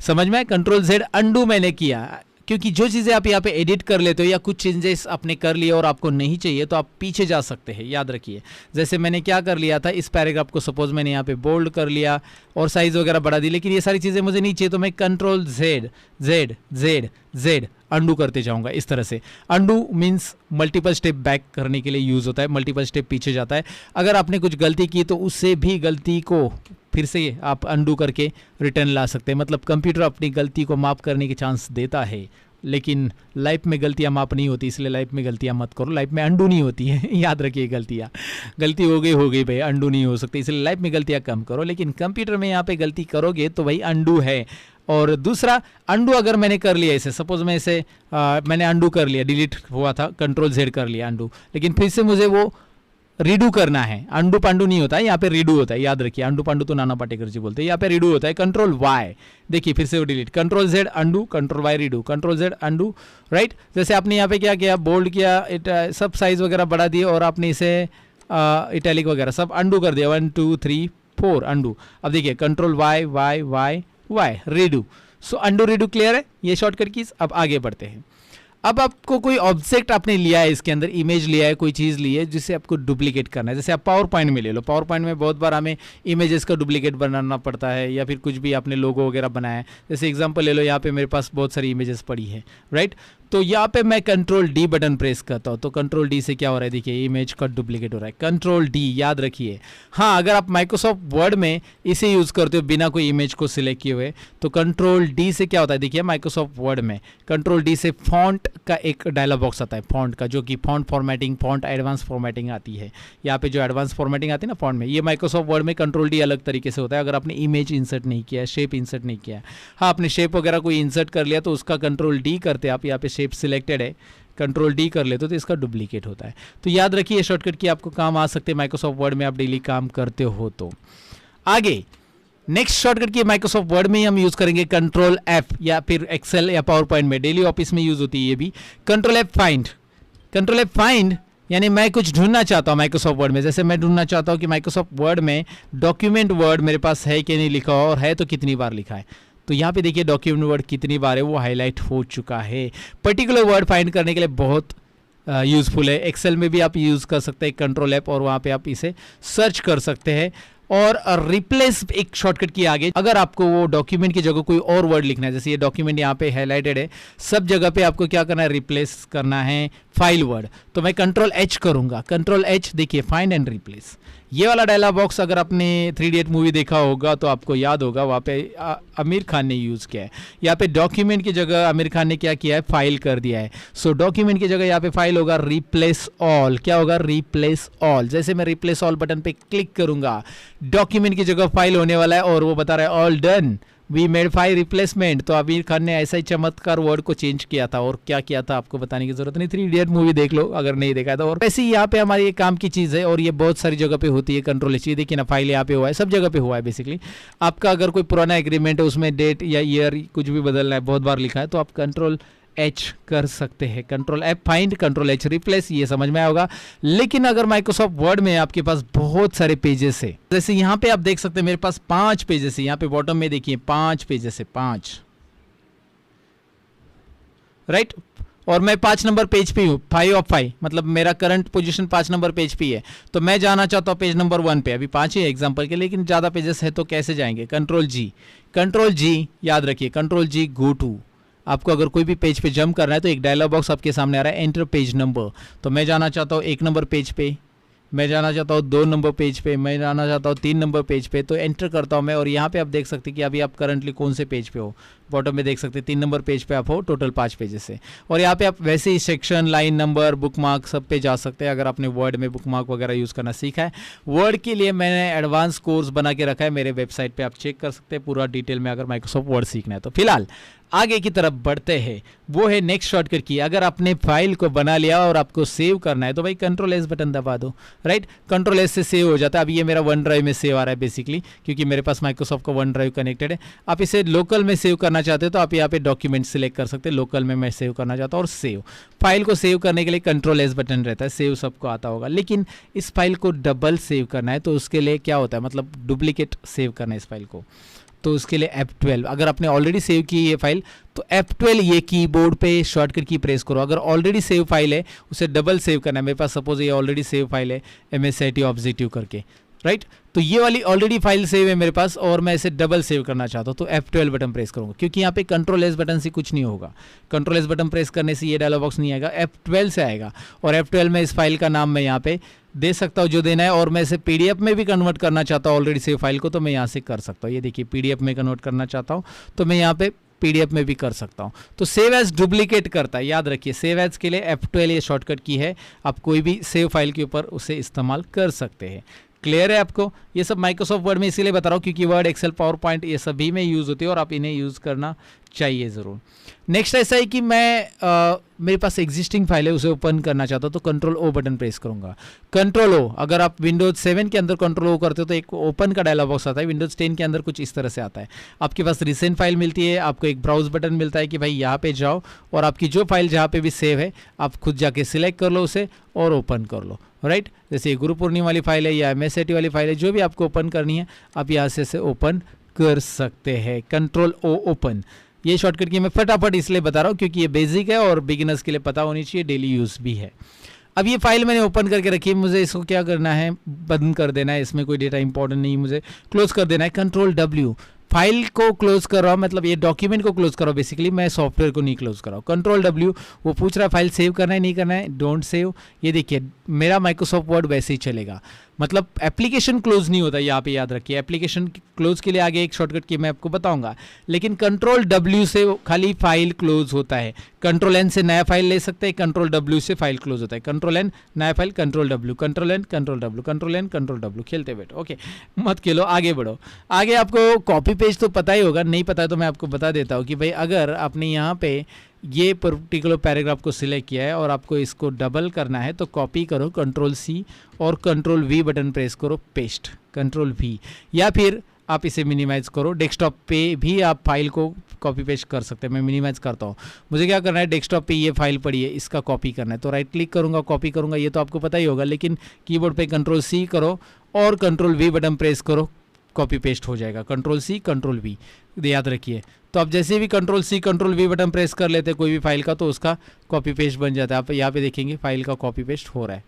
समझ में, कंट्रोल Z अंडू मैंने किया, क्योंकि जो चीज़ें आप यहाँ पे एडिट कर लेते हो या कुछ चेंजेस आपने कर लिए और आपको नहीं चाहिए तो आप पीछे जा सकते हैं, याद रखिए। जैसे मैंने क्या कर लिया था, इस पैराग्राफ को सपोज मैंने यहाँ पे बोल्ड कर लिया और साइज वगैरह बढ़ा दी, लेकिन ये सारी चीज़ें मुझे नहीं चाहिए तो मैं कंट्रोल Z अंडू करते जाऊंगा इस तरह से। Undo means multiple step back करने के लिए यूज़ होता है, मल्टीपल स्टेप पीछे जाता है। अगर आपने कुछ गलती की तो उससे भी गलती को फिर से आप अंडू करके रिटर्न ला सकते हैं। मतलब कंप्यूटर अपनी गलती को माफ़ करने की चांस देता है, लेकिन लाइफ में गलतियां माफ़ नहीं होती, इसलिए लाइफ में गलतियां मत करो। लाइफ में अंडू नहीं होती है, याद रखिए। गलती हो गई भाई, अंडू नहीं हो सकती, इसलिए लाइफ में गलतियां कम करो। लेकिन कंप्यूटर में यहाँ पे गलती करोगे तो भाई अंडू है। और दूसरा, अंडू अगर मैंने कर लिया इसे, सपोज मैं इसे मैंने अंडू कर लिया, डिलीट हुआ था, कंट्रोल Z कर लिया अंडू, लेकिन फिर से मुझे वो रीडू करना है। अंडू पांडू नहीं होता है, यहाँ पे रीडू होता है, याद रखिए। अंडू पांडू तो नाना पाटेकर जी बोलते हैं, यहाँ पे रीडू होता है। कंट्रोल Y, देखिए फिर से वो delete, control Z undo, control Y redo, control Z undo, right. जैसे आपने यहाँ पे क्या किया, बोल्ड किया, सब साइज वगैरह बढ़ा दिए और आपने इसे इटैलिक वगैरह सब अंडू कर दिया, 1 2 3 4 अंडू। अब देखिए कंट्रोल Y रीडू। सो अंडू रीडू क्लियर है ये शॉर्टकट कीज। अब आगे बढ़ते हैं। अब आपको कोई ऑब्जेक्ट आपने लिया है, इसके अंदर इमेज लिया है, कोई चीज़ ली है जिसे आपको डुप्लीकेट करना है। जैसे आप पावर पॉइंट में ले लो, पावर पॉइंट में बहुत बार हमें इमेजेस का डुप्लीकेट बनाना पड़ता है, या फिर कुछ भी आपने लोगो वगैरह बनाया है। जैसे एग्जांपल ले लो, यहाँ पे मेरे पास बहुत सारी इमेजेस पड़ी है, राइट। तो यहाँ पे मैं कंट्रोल D बटन प्रेस करता हूँ तो कंट्रोल D से क्या हो रहा है, देखिए इमेज का डुप्लीकेट हो रहा है। कंट्रोल D याद रखिए। हाँ, अगर आप माइक्रोसॉफ्ट वर्ड में इसे यूज़ करते हो बिना कोई इमेज को सिलेक्ट किए हुए तो कंट्रोल D से क्या होता है, देखिए माइक्रोसॉफ्ट वर्ड में कंट्रोल D से फॉन्ट का एक डायलॉग बॉक्स आता है, फॉन्ट का, जो कि font formatting, font advance formatting आती है। यहाँ पे जो एडवांस फॉर्मेटिंग आती है ना फॉन्ट में, ये माइक्रोसॉफ्ट वर्ड में कंट्रोल D अलग तरीके से होता है। अगर आपने इमेज इंसर्ट नहीं किया है, शेप इंसर्ट नहीं किया है, हाँ आपने शेप वगैरह कोई इंसर्ट कर लिया तो उसका कंट्रोल D करते आप, यहाँ पे शेप सिलेक्टेड है, कंट्रोल D कर लेते हो तो इसका डुप्लीकेट होता है। तो याद रखिए ये शॉर्टकट की आपको काम आ सकते हैं माइक्रोसॉफ्ट वर्ड में आप डेली काम करते हो। तो आगे नेक्स्ट शॉर्टकट की माइक्रोसॉफ्ट वर्ड में ही हम यूज करेंगे कंट्रोल F, या फिर एक्सेल या पावर पॉइंट में डेली ऑफिस में यूज होती है ये भी। Control F find, control F find यानी मैं कुछ ढूंढना चाहता हूँ माइक्रोसॉफ्ट वर्ड में। जैसे मैं ढूंढना चाहता हूँ कि माइक्रोसॉफ्ट वर्ड में डॉक्यूमेंट वर्ड मेरे पास है कि नहीं लिखा हो, और है तो कितनी बार लिखा है। तो यहाँ पे देखिए डॉक्यूमेंट वर्ड कितनी बार है वो हाईलाइट हो चुका है। पर्टिकुलर वर्ड फाइंड करने के लिए बहुत यूज़फुल है। एक्सेल में भी आप यूज़ कर सकते हैं कंट्रोल F, और वहाँ पे आप इसे सर्च कर सकते हैं। और रिप्लेस एक शॉर्टकट की आगे, अगर आपको वो डॉक्यूमेंट की जगह कोई और वर्ड लिखना है, जैसे ये डॉक्यूमेंट यहाँ पे हाईलाइटेड है, सब जगह पे आपको क्या करना है, रिप्लेस करना है फाइल वर्ड। तो मैं कंट्रोल H करूंगा, कंट्रोल H, देखिए फाइंड एंड रिप्लेस। ये वाला डायलॉग बॉक्स अगर आपने 3 इडियट मूवी देखा होगा तो आपको याद होगा, वहाँ पे आमिर खान ने यूज़ किया है। यहाँ पे डॉक्यूमेंट की जगह आमिर खान ने क्या किया है, फाइल कर दिया है। सो डॉक्यूमेंट की जगह यहाँ पे फाइल होगा रिप्लेस ऑल। क्या होगा, रिप्लेस ऑल। जैसे मैं रिप्लेस ऑल बटन पे क्लिक करूंगा, डॉक्यूमेंट की जगह फाइल होने वाला है और वो बता रहा है all done, we made file replacement. तो आमिर खान ने ऐसा ही चमत्कार वर्ड को चेंज किया था, और क्या किया था आपको बताने की जरूरत नहीं, 3 इडियट मूवी देख लो अगर नहीं देखा था। और वैसे ही यहाँ पे हमारी ये काम की चीज़ है, और ये बहुत सारी जगह पे होती है कंट्रोल H। देखिए ना, फाइल यहाँ पे हुआ है, सब जगह पे हुआ है बेसिकली। आपका अगर कोई पुराना एग्रीमेंट है उसमें डेट या ईयर कुछ भी बदलना है, बहुत बार लिखा है, तो आप कंट्रोल H कर सकते हैं। Control F find, control H replace, ये समझ में आएगा। लेकिन अगर माइक्रोसॉफ्ट वर्ड में आपके पास बहुत सारे पेजेस है, जैसे यहाँ पे आप देख सकते हैं मेरे पास 5 पेजेस है, यहाँ पे बॉटम में देखिए 5 पेजेस है, 5, राइट। और मैं 5 नंबर पेज पे हूँ, 5 ऑफ 5, मतलब मेरा करंट पोजीशन 5 नंबर पेज पे है, तो मैं जाना चाहता हूँ पेज नंबर 1 पे। अभी 5 ही है एग्जांपल के, लेकिन ज़्यादा पेजेस है तो कैसे जाएंगे? कंट्रोल जी याद रखिए, कंट्रोल जी गो टू। आपको अगर कोई भी पेज पे जंप करना है तो एक डायलॉग बॉक्स आपके सामने आ रहा है, एंटर पेज नंबर। तो मैं जाना चाहता हूँ 1 नंबर पेज पे, मैं जाना चाहता हूँ 2 नंबर पेज पे, मैं जाना चाहता हूँ 3 नंबर पेज पे। तो एंटर करता हूँ मैं, और यहाँ पे आप देख सकते हैं कि अभी आप करंटली कौन से पेज पे हो। बॉटम में देख सकते हैं 3 नंबर पेज पे आप हो, टोटल 5 पेजेस से। और यहाँ पे आप वैसे ही सेक्शन, लाइन नंबर, बुकमार्क सब पे जा सकते हैं अगर आपने वर्ड में बुकमार्क वगैरह यूज़ करना सीखा है। वर्ड के लिए मैंने एडवांस कोर्स बना के रखा है मेरे वेबसाइट पे, आप चेक कर सकते हैं पूरा डिटेल में अगर माइक्रोसॉफ्ट वर्ड सीखना है तो। फिलहाल आगे की तरफ बढ़ते हैं, वो है नेक्स्ट शॉर्टकट की। अगर आपने फाइल को बना लिया और आपको सेव करना है तो भाई कंट्रोल एस बटन दबा दो, राइट। कंट्रोल एस से सेव हो जाता है। अभी ये मेरा वन ड्राइव में सेव आ रहा है बेसिकली, क्योंकि मेरे पास माइक्रोसॉफ्ट का वन ड्राइव कनेक्टेड है। आप इसे लोकल में सेव करना चाहते हो तो आप यहाँ पे डॉक्यूमेंट सिलेक्ट कर सकते हैं, लोकल में मैं सेव करना चाहता हूँ, और सेव। फाइल को सेव करने के लिए कंट्रोल एस बटन रहता है, सेव सबको आता होगा। लेकिन इस फाइल को डबल सेव करना है तो उसके लिए क्या होता है, मतलब डुप्लीकेट सेव करना है इस फाइल को, तो उसके लिए F12। अगर आपने ऑलरेडी सेव की ये फाइल तो F12 ये कीबोर्ड पे शॉर्टकट की प्रेस करो। अगर ऑलरेडी सेव फाइल है उसे डबल सेव करना है। मेरे पास सपोज ये ऑलरेडी सेव फाइल है MSIT ऑब्जेक्टिव करके, राइट। तो ये वाली ऑलरेडी फाइल सेव है मेरे पास और मैं इसे डबल सेव करना चाहता हूँ तो F12 बटन प्रेस करूँगा, क्योंकि यहाँ पे कंट्रोल एस बटन से कुछ नहीं होगा। कंट्रोल एस बटन प्रेस करने से ये डायलॉग बॉक्स नहीं आएगा, F12 से आएगा। और F12 में इस फाइल का नाम मैं यहाँ पे दे सकता हूँ जो देना है, और मैं इसे PDF में भी कन्वर्ट करना चाहता हूँ ऑलरेडी सेव फाइल को, तो मैं यहाँ से कर सकता हूँ। ये देखिए PDF में कन्वर्ट करना चाहता हूँ तो मैं यहाँ पे PDF में भी कर सकता हूँ। तो सेव एज डुप्लीकेट करता है, याद रखिए। सेव एज के लिए F12 ये शॉर्टकट की है, आप कोई भी सेव फाइल के ऊपर उसे इस्तेमाल कर सकते हैं। क्लियर है आपको? ये सब माइक्रोसॉफ्ट वर्ड में इसीलिए बता रहा हूँ क्योंकि वर्ड, एक्सेल, पावर पॉइंट ये सभी में यूज़ होती है और आप इन्हें यूज़ करना चाहिए ज़रूर। नेक्स्ट ऐसा है कि मैं मेरे पास एग्जिस्टिंग फाइल है उसे ओपन करना चाहता हूँ तो कंट्रोल ओ बटन प्रेस करूँगा। कंट्रोल ओ, अगर आप विंडोज 7 के अंदर कंट्रोल ओ करते हो तो एक ओपन का डायलॉग बॉक्स आता है। विंडोज 10 के अंदर कुछ इस तरह से आता है। आपके पास रिसेंट फाइल मिलती है, आपको एक ब्राउज बटन मिलता है कि भाई यहाँ पे जाओ और आपकी जो फाइल जहाँ पे भी सेव है आप खुद जाके सिलेक्ट कर लो उसे और ओपन कर लो, राइट। जैसे ये गुरु पूर्णिमा वाली फाइल है या MSIT वाली फाइल है, जो भी आपको ओपन करनी है आप यहाँ से इसे ओपन कर सकते हैं। कंट्रोल ओ ओपन, ये शॉर्टकट की मैं फटाफट इसलिए बता रहा हूँ क्योंकि ये बेसिक है और बिगिनर्स के लिए पता होनी चाहिए, डेली यूज़ भी है। अब ये फाइल मैंने ओपन करके रखी है, मुझे इसको क्या करना है, बंद कर देना है। इसमें कोई डेटा इंपॉर्टेंट नहीं, मुझे क्लोज कर देना है। कंट्रोल W, फाइल को क्लोज कर रहा हूँ, मतलब ये डॉक्यूमेंट को क्लोज कर रहा हूँ बेसिकली, मैं सॉफ्टवेयर को नहीं क्लोज कर रहा हूँ। कंट्रोल W, वो पूछ रहा है फाइल सेव करना है नहीं करना है, डोंट सेव। ये देखिए मेरा माइक्रोसॉफ्ट वर्ड वैसे ही चलेगा, मतलब एप्लीकेशन क्लोज नहीं होता, यहाँ पे याद रखिए। एप्लीकेशन क्लोज के लिए आगे एक शॉर्टकट की मैं आपको बताऊंगा, लेकिन कंट्रोल W से खाली फाइल क्लोज होता है। कंट्रोल N से नया फाइल ले सकते हैं, कंट्रोल W से फाइल क्लोज होता है। कंट्रोल N नया file, control W, control N control W, control N control W। खेलते बैठो, ओके, मत खेलो, आगे बढ़ो। आगे आपको कॉपी पेज तो पता ही होगा, नहीं पता है तो मैं आपको बता देता हूँ कि भाई अगर आपने यहाँ पे ये पर्टिकुलर पैराग्राफ को सिलेक्ट किया है और आपको इसको डबल करना है तो कॉपी करो, कंट्रोल C और कंट्रोल V बटन प्रेस करो, पेस्ट, कंट्रोल V। या फिर आप इसे मिनिमाइज़ करो, डेस्कटॉप पे भी आप फाइल को कॉपी पेस्ट कर सकते हैं। मैं मिनिमाइज़ करता हूँ, मुझे क्या करना है, डेस्कटॉप पे ये फाइल पड़ी है, इसका कॉपी करना है तो राइट क्लिक करूँगा, कॉपी करूँगा, ये तो आपको पता ही होगा। लेकिन कीबोर्ड पे कंट्रोल C करो और कंट्रोल V बटन प्रेस करो, कॉपी पेस्ट हो जाएगा। कंट्रोल C कंट्रोल V, याद रखिए। तो आप जैसे भी control C control V button press कर लेते हैं कोई भी फाइल का तो उसका कॉपी पेस्ट बन जाता है। आप यहाँ पे देखेंगे फाइल का कॉपी पेस्ट हो रहा है,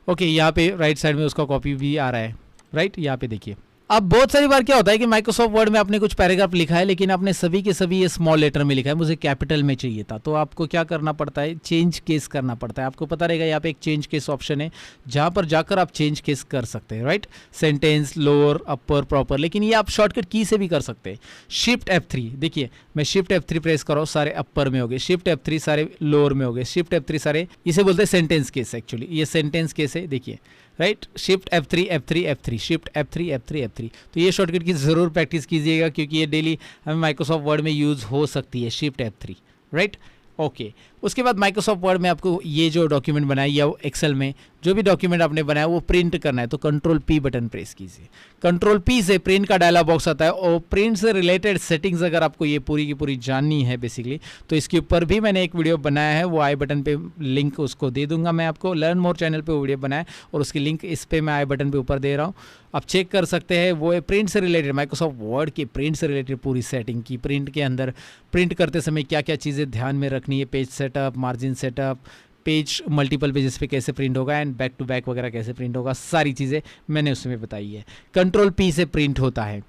ओके। यहाँ पे राइट साइड में उसका कॉपी भी आ रहा है, राइट, यहाँ पे देखिए। अब बहुत सारी बार क्या होता है कि माइक्रोसॉफ्ट वर्ड में आपने कुछ पैराग्राफ लिखा है लेकिन आपने सभी के सभी ये स्मॉल लेटर में लिखा है, मुझे कैपिटल में चाहिए था, तो आपको क्या करना पड़ता है, चेंज केस करना पड़ता है। आपको पता रहेगा यहाँ पे एक चेंज केस ऑप्शन है जहाँ पर जाकर आप चेंज केस कर सकते हैं, राइट। सेंटेंस, लोअर, अपर, प्रॉपर, लेकिन ये आप शॉर्टकट की से भी कर सकते हैं। शिफ्ट F3, देखिए मैं शिफ्ट F3 प्रेस करो, सारे अपर में हो गए, शिफ्ट F3 सारे लोअर में हो गए, शिफ्ट F3 सारे, इसे बोलते हैं सेंटेंस केस, एक्चुअली ये सेंटेंस केस है, देखिए, right. Shift F3 F3 F3, shift F3 F3 F3। तो ये शॉर्टकट की ज़रूर प्रैक्टिस कीजिएगा क्योंकि ये डेली हमें माइक्रोसॉफ्ट वर्ड में यूज़ हो सकती है, शिफ्ट F3, राइट, ओके। उसके बाद माइक्रोसॉफ्ट वर्ड में आपको ये जो डॉक्यूमेंट बनाया या एक्सेल में जो भी डॉक्यूमेंट आपने बनाया वो प्रिंट करना है तो कंट्रोल P बटन प्रेस कीजिए। कंट्रोल P से प्रिंट का डायलॉग बॉक्स आता है और प्रिंट से रिलेटेड सेटिंग्स अगर आपको ये पूरी की पूरी जाननी है बेसिकली तो इसके ऊपर भी मैंने एक वीडियो बनाया है, वो आई बटन पे लिंक उसको दे दूंगा मैं आपको। लर्न मोर चैनल पे वो वीडियो बनाया है और उसकी लिंक इस पे मैं आई बटन पे ऊपर दे रहा हूँ, आप चेक कर सकते हैं। वो है प्रिंट से रिलेटेड, माइक्रोसॉफ्ट वर्ड की प्रिंट से रिलेटेड पूरी सेटिंग की, प्रिंट के अंदर प्रिंट करते समय क्या क्या चीज़ें ध्यान में रखनी है, page set setup, margin setup, page multiple pages पे कैसे प्रिंट होगा एंड बैक टू बैक वगैरह कैसे प्रिंट होगा, सारी चीज़ें मैंने उसमें बताई है। कंट्रोल P से प्रिंट होता है।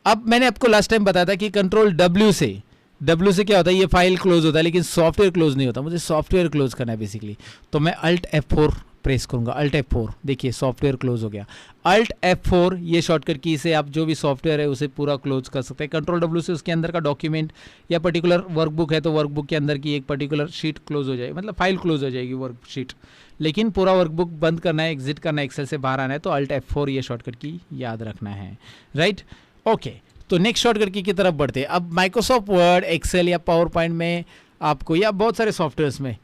अब मैंने आपको लास्ट टाइम बताया था कि कंट्रोल W से क्या होता है, ये फाइल क्लोज होता है लेकिन सॉफ्टवेयर क्लोज नहीं होता। मुझे सॉफ्टवेयर क्लोज करना है बेसिकली, तो मैं Alt F4 प्रेस करूंगा। Alt F4, देखिए सॉफ्टवेयर क्लोज हो गया। Alt F4 ये शॉर्टकट की से आप जो भी सॉफ्टवेयर है उसे पूरा क्लोज कर सकते हैं। कंट्रोल W से उसके अंदर का डॉक्यूमेंट या पर्टिकुलर वर्कबुक है तो वर्कबुक के अंदर की एक पर्टिकुलर शीट क्लोज हो जाएगी, मतलब फाइल क्लोज हो जाएगी वर्कशीट। लेकिन पूरा वर्कबुक बंद करना है, एग्जिट करना है, एक्सेल से बाहर आना है तो Alt F4 ये शॉर्टकट की याद रखना है, राइट। ओके, तो नेक्स्ट शॉर्टकट की तरफ बढ़ते हैं। अब माइक्रोसॉफ्ट वर्ड, एक्सेल या पावर पॉइंट में आपको, या बहुत सारे सॉफ्टवेयर्स में,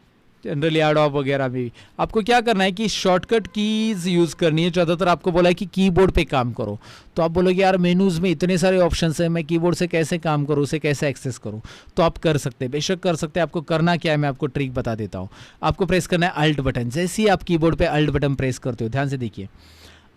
जनरली एडोब वगैरह भी, आपको क्या करना है कि शॉर्टकट कीज़ यूज़ करनी है। ज़्यादातर आपको बोला है कि कीबोर्ड पे काम करो, तो आप बोलोगे यार मेनूज़ में इतने सारे ऑप्शंस हैं, मैं कीबोर्ड से कैसे काम करूँ, उसे कैसे एक्सेस करूँ। तो आप कर सकते हैं, बेशक कर सकते हैं। आपको करना क्या है मैं आपको ट्रिक बता देता हूँ। आपको प्रेस करना है अल्ट बटन। जैसे ही आप कीबोर्ड पर अल्ट बटन प्रेस करते हो, ध्यान से देखिए,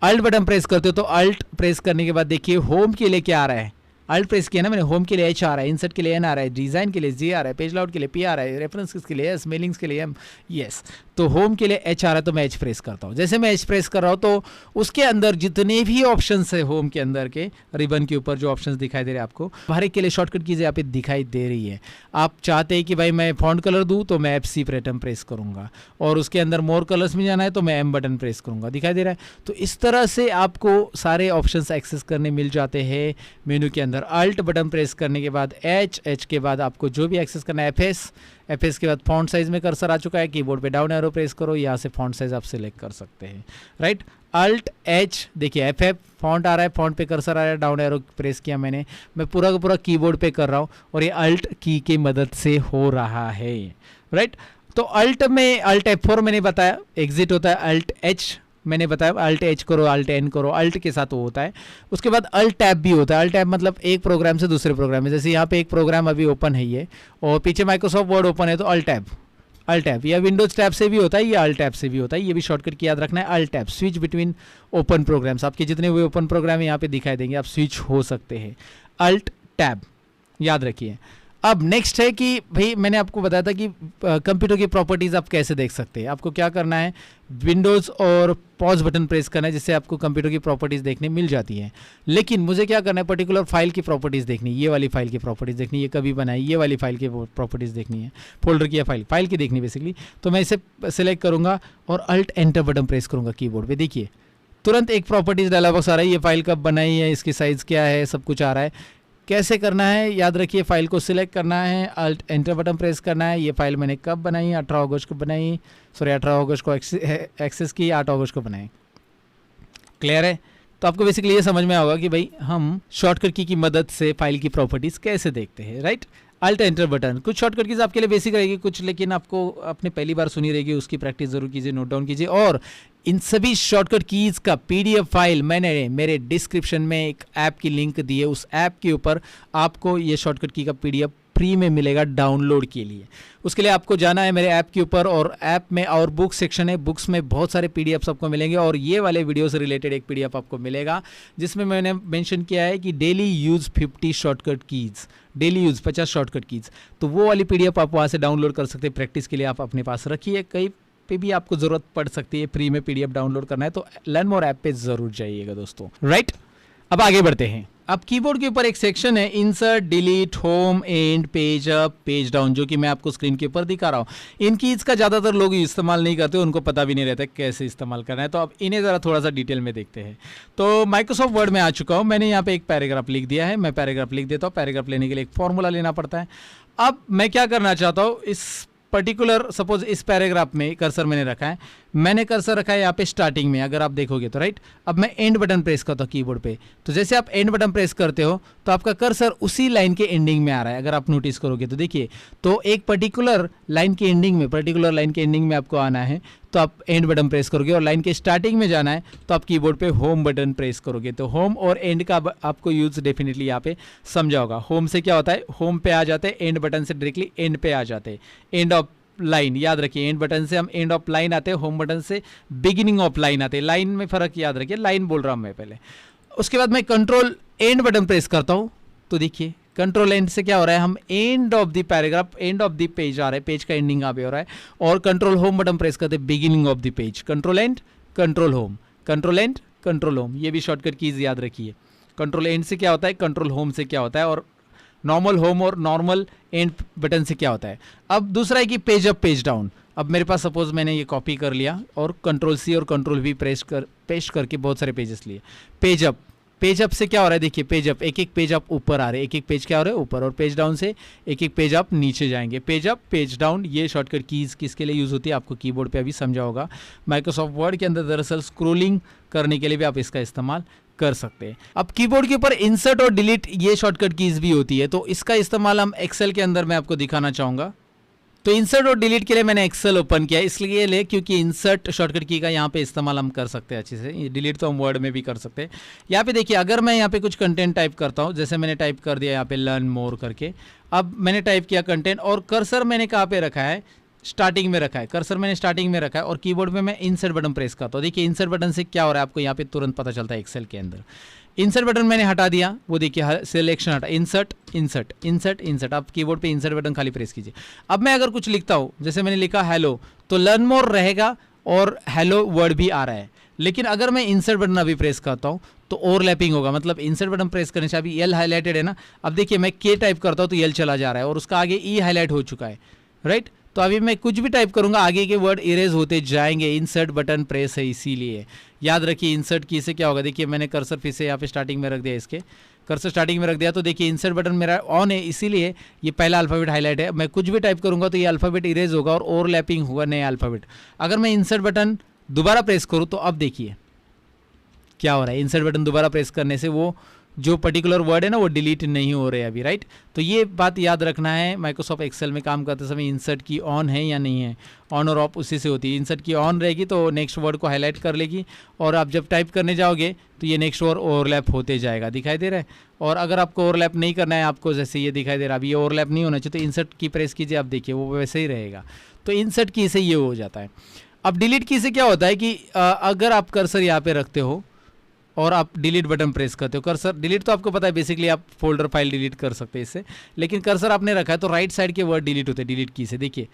अल्ट बटन प्रेस करते हो तो अल्ट प्रेस करने के बाद देखिए होम के लिए क्या आ रहा है, अल्ट प्रेस किया ना मैंने, होम के लिए H आ रहा है, इंसर्ट के लिए N आ रहा है, डिज़ाइन के लिए G आ रहा है, पेज लाउट के लिए P आ रहा है, रेफरेंसेस के लिए S, मेलिंग्स के लिए M, यस। तो होम के लिए H आ रहा है तो मैं H प्रेस करता हूँ। जैसे मैं H प्रेस कर रहा हूँ तो उसके अंदर जितने भी ऑप्शंस है होम के अंदर के रिबन के ऊपर जो ऑप्शंस दिखाई दे रहे हैं आपको, हर एक के लिए शॉर्टकट कीज़ यहाँ पे दिखाई दे रही है। आप चाहते हैं कि भाई मैं फॉन्ट कलर दूँ तो मैं FC बटन प्रेस करूँगा, और उसके अंदर मोर कलर्स में जाना है तो मैं M बटन प्रेस करूँगा, दिखाई दे रहा है। तो इस तरह से आपको सारे ऑप्शंस एक्सेस करने मिल जाते हैं मेनू के अंदर। अल्ट बटन प्रेस करने के बाद H के बाद आपको जो भी एक्सेस करना है FS के बाद फॉन्ट साइज में कर्सर आ चुका है, कीबोर्ड पे डाउन एरो प्रेस करो, यहाँ से फॉन्ट साइज आप सिलेक्ट कर सकते हैं, राइट। Alt H, देखिए FF फॉन्ट आ रहा है, फॉन्ट पे कर्सर आ रहा है, डाउन एरो प्रेस किया मैंने, मैं पूरा का पूरा कीबोर्ड पे कर रहा हूँ और ये अल्ट की के मदद से हो रहा है, राइट। तो अल्ट में Alt F4 मैंने बताया, एग्जिट होता है Alt H मैंने बताया, Alt H करो, Alt N करो, अल्ट के साथ वो होता है। उसके बाद Alt टैब भी होता है। Alt टैब मतलब एक प्रोग्राम से दूसरे प्रोग्राम में, जैसे यहाँ पे एक प्रोग्राम अभी ओपन है ये, और पीछे माइक्रोसॉफ्ट वर्ड ओपन है तो Alt टैब या विंडोज टैब से भी होता है, या Alt टैब से भी होता है। ये भी शॉर्टकट की याद रखना है, Alt tab, switch between open programs. आपके जितने हुए ओपन प्रोग्राम यहाँ पे दिखाई देंगे, आप स्विच हो सकते हैं, Alt टैब याद रखिए। अब नेक्स्ट है कि भाई मैंने आपको बताया था कि कंप्यूटर की प्रॉपर्टीज़ आप कैसे देख सकते हैं। आपको क्या करना है, विंडोज़ और पॉज बटन प्रेस करना है, जिससे आपको कंप्यूटर की प्रॉपर्टीज़ देखने मिल जाती हैं। लेकिन मुझे क्या करना है, पर्टिकुलर फाइल की प्रॉपर्टीज़ देखनी है, ये वाली फाइल की प्रॉपर्टीज़ देखनी है, ये कभी बनाई, ये वाली फाइल की प्रॉपर्टीज़ देखनी है, फोल्डर की या फाइल की देखनी बेसिकली। तो मैं इसे सेलेक्ट करूँगा और अल्ट एंटर बटन प्रेस करूँगा कीबोर्ड पर। देखिए तुरंत एक प्रॉपर्टीज़ डायलॉग बॉक्स आ रहा है, ये फाइल कब बनाई है, इसकी साइज़ क्या है, सब कुछ आ रहा है। कैसे करना है याद रखिए, फाइल को सिलेक्ट करना है, अल्ट एंटर बटन प्रेस करना है। ये फाइल मैंने कब बनाई, 18 अगस्त को बनाई, 18 अगस्त को एक्सेस की, 8 अगस्त को बनाई, क्लियर है। तो आपको बेसिकली ये समझ में आएगा कि भाई हम शॉर्टकट की मदद से फाइल की प्रॉपर्टीज़ कैसे देखते हैं, राइट। अल्ट एंटर बटन, कुछ शॉर्टकट कीज़ आपके लिए बेसिक रहेगी, कुछ लेकिन आपको अपने पहली बार सुनी रहेगी, उसकी प्रैक्टिस ज़रूर कीजिए, नोट डाउन कीजिए। और इन सभी शॉर्टकट कीज़ का PDF फाइल मैंने मेरे डिस्क्रिप्शन में एक ऐप की लिंक दी है, उस ऐप के ऊपर आपको ये शॉर्टकट की का PDF फ्री में मिलेगा डाउनलोड के लिए। उसके लिए आपको जाना है मेरे ऐप के ऊपर, और ऐप में और बुक सेक्शन है, बुक्स में बहुत सारे PDFs आपको मिलेंगे, और ये वाले वीडियो से रिलेटेड एक PDF आपको मिलेगा जिसमें मैंने मेंशन किया है कि daily use 50 shortcut keys, daily use 50 shortcut keys. तो वो वाली PDF आप वहाँ से डाउनलोड कर सकते हैं, प्रैक्टिस के लिए आप अपने पास रखिए, कहीं पे भी आपको ज़रूरत पड़ सकती है, फ्री में PDF डाउनलोड करना है तो लर्न मोर ऐप पे ज़रूर जाइएगा दोस्तों, राइट। अब आगे बढ़ते हैं। अब कीबोर्ड के ऊपर एक सेक्शन है insert, delete, home, and, page up, page down, जो कि मैं आपको स्क्रीन के ऊपर दिखा रहा हूँ। इन कीज़ का ज़्यादातर लोग इस्तेमाल नहीं करते, उनको पता भी नहीं रहता कैसे इस्तेमाल करना है। तो अब इन्हें ज़रा थोड़ा सा डिटेल में देखते हैं। तो माइक्रोसॉफ्ट वर्ड में आ चुका हूँ, मैंने यहाँ पे एक पैराग्राफ लिख दिया है, मैं पैराग्राफ लिख देता हूँ। पैराग्राफ लेने के लिए एक फॉर्मूला लेना पड़ता है। अब मैं क्या करना चाहता हूँ, इस पर्टिकुलर सपोज इस पैराग्राफ में कर्सर मैंने रखा है, मैंने कर्सर रखा है यहाँ पे स्टार्टिंग में, अगर आप देखोगे तो, राइट। अब मैं एंड बटन प्रेस करता हूँ कीबोर्ड पे, तो जैसे आप एंड बटन प्रेस करते हो तो आपका कर्सर उसी लाइन के एंडिंग में आ रहा है, अगर आप नोटिस करोगे तो। देखिए, तो एक पर्टिकुलर लाइन के एंडिंग में आपको आना है तो आप एंड बटन प्रेस करोगे, और लाइन के स्टार्टिंग में जाना है तो आप कीबोर्ड पे होम बटन प्रेस करोगे। तो होम और एंड का आपको यूज़ डेफिनेटली यहाँ पे समझा होगा। होम से क्या होता है, होम पे आ जाते हैं, एंड बटन से डायरेक्टली एंड पे आ जाते हैं, एंड ऑफ लाइन, याद रखिए। एंड बटन से हम एंड ऑफ लाइन आते हैं, होम बटन से बिगिनिंग ऑफ लाइन आते हैं। लाइन में फ़र्क याद रखिए, लाइन बोल रहा हूँ मैं पहले। उसके बाद मैं कंट्रोल एंड बटन प्रेस करता हूँ, तो देखिए कंट्रोल एंड से क्या हो रहा है, हम end of the paragraph, end of the page आ रहा है, पेज का एंडिंग यहाँ पे हो रहा है, और कंट्रोल होम बटन प्रेस करते हैं beginning of the page. Control and, control home, control and, control home, ये भी शॉर्टकट कीज याद रखिए। कंट्रोल एंड से क्या होता है, कंट्रोल होम से क्या होता है, और नॉर्मल होम और नॉर्मल एंड बटन से क्या होता है। अब दूसरा है कि पेज अप पेज डाउन। अब मेरे पास सपोज मैंने ये कॉपी कर लिया और कंट्रोल सी और कंट्रोल वी पेस्ट करके बहुत सारे पेजेस लिए। पेज अप, पेज अप से क्या हो रहा है, देखिए पेज अप, एक एक पेज अप ऊपर आ रहे हैं, एक एक पेज क्या हो रहा है ऊपर, और पेज डाउन से एक एक पेज अप नीचे जाएंगे। पेज अप पेज डाउन, ये शॉर्टकट कीज़ किसके लिए यूज़ होती है आपको कीबोर्ड पे अभी समझा होगा। माइक्रोसॉफ्ट वर्ड के अंदर दरअसल स्क्रोलिंग करने के लिए भी आप इसका इस्तेमाल कर सकते हैं। अब कीबोर्ड के ऊपर इंसर्ट और डिलीट ये शॉर्टकट कीज़ भी होती है, तो इसका इस्तेमाल हम एक्सेल के अंदर मैं आपको दिखाना चाहूँगा। तो इंसर्ट और डिलीट के लिए मैंने एक्सेल ओपन किया, इसलिए ले क्योंकि इंसर्ट शॉर्टकट की का यहाँ पे इस्तेमाल हम कर सकते हैं अच्छे से, डिलीट तो हम वर्ड में भी कर सकते हैं। यहाँ पे देखिए, अगर मैं यहाँ पे कुछ कंटेंट टाइप करता हूँ, जैसे मैंने टाइप कर दिया यहाँ पे लर्न मोर करके, अब मैंने टाइप किया कंटेंट और कर्सर मैंने कहाँ पे रखा है, स्टार्टिंग में रखा है, कर्सर मैंने स्टार्टिंग में रखा है, और कीबोर्ड पे मैं इंसर्ट बटन प्रेस करता हूँ। देखिए इंसर्ट बटन से क्या हो रहा है आपको यहाँ पे तुरंत पता चलता है एक्सेल के अंदर। इंसर्ट बटन मैंने हटा दिया, वो देखिए सिलेक्शन हटा, इंसर्ट इंसर्ट इंसर्ट इंसर्ट, आप कीबोर्ड पे इंसर्ट बटन खाली प्रेस कीजिए। अब मैं अगर कुछ लिखता हूँ, जैसे मैंने लिखा हेलो, तो लर्न मोर रहेगा और हेलो वर्ड भी आ रहा है। लेकिन अगर मैं इंसर्ट बटन अभी प्रेस करता हूँ तो ओवरलैपिंग होगा, मतलब इंसर्ट बटन प्रेस करने से अभी एल हाईलाइटेड है ना, अब देखिए मैं के टाइप करता हूँ तो एल चला जा रहा है और उसका आगे ई हाईलाइट हो चुका है, राइट। तो अभी मैं कुछ भी टाइप करूंगा आगे के वर्ड इरेज होते जाएंगे, इंसर्ट बटन प्रेस है इसीलिए। याद रखिए इंसर्ट की से क्या होगा, देखिए मैंने कर्सर फिर से यहाँ पे स्टार्टिंग में रख दिया, इसके कर्सर स्टार्टिंग में रख दिया, तो देखिए इंसर्ट बटन मेरा ऑन है, इसीलिए ये पहला अल्फ़ाबेट हाईलाइट है। मैं कुछ भी टाइप करूंगा तो ये अल्फ़ाबेट इरेज होगा और ओवरलैपिंग होगा नए अल्फ़ाबेट। अगर मैं इंसर्ट बटन दोबारा प्रेस करूँ तो अब देखिए क्या हो रहा है, इंसर्ट बटन दोबारा प्रेस करने से वो जो पर्टिकुलर वर्ड है ना वो डिलीट नहीं हो रहे अभी, राइट। तो ये बात याद रखना है, माइक्रोसॉफ्ट एक्सेल में काम करते समय इंसर्ट की ऑन है या नहीं है, ऑन और ऑफ उसी से होती है। इंसर्ट की ऑन रहेगी तो नेक्स्ट वर्ड को हाईलाइट कर लेगी, और आप जब टाइप करने जाओगे तो ये नेक्स्ट वर्ड ओवरलैप होते जाएगा, दिखाई दे रहा है। और अगर आपको ओवरलैप नहीं करना है, आपको जैसे ये दिखाई दे रहा है, अभी ये ओवरलैप नहीं होना चाहिए, तो इंसर्ट की प्रेस कीजिए, आप देखिए वो वैसे ही रहेगा। तो इंसर्ट की से ये हो जाता है। अब डिलीट की से क्या होता है कि अगर आप कर्सर यहाँ पे रखते हो और आप डिलीट बटन प्रेस करते हो, कर्सर डिलीट तो आपको पता है बेसिकली आप फोल्डर फाइल डिलीट कर सकते हैं इससे, लेकिन कर्सर आपने रखा है तो राइट साइड के वर्ड डिलीट होते हैं डिलीट की से। देखिए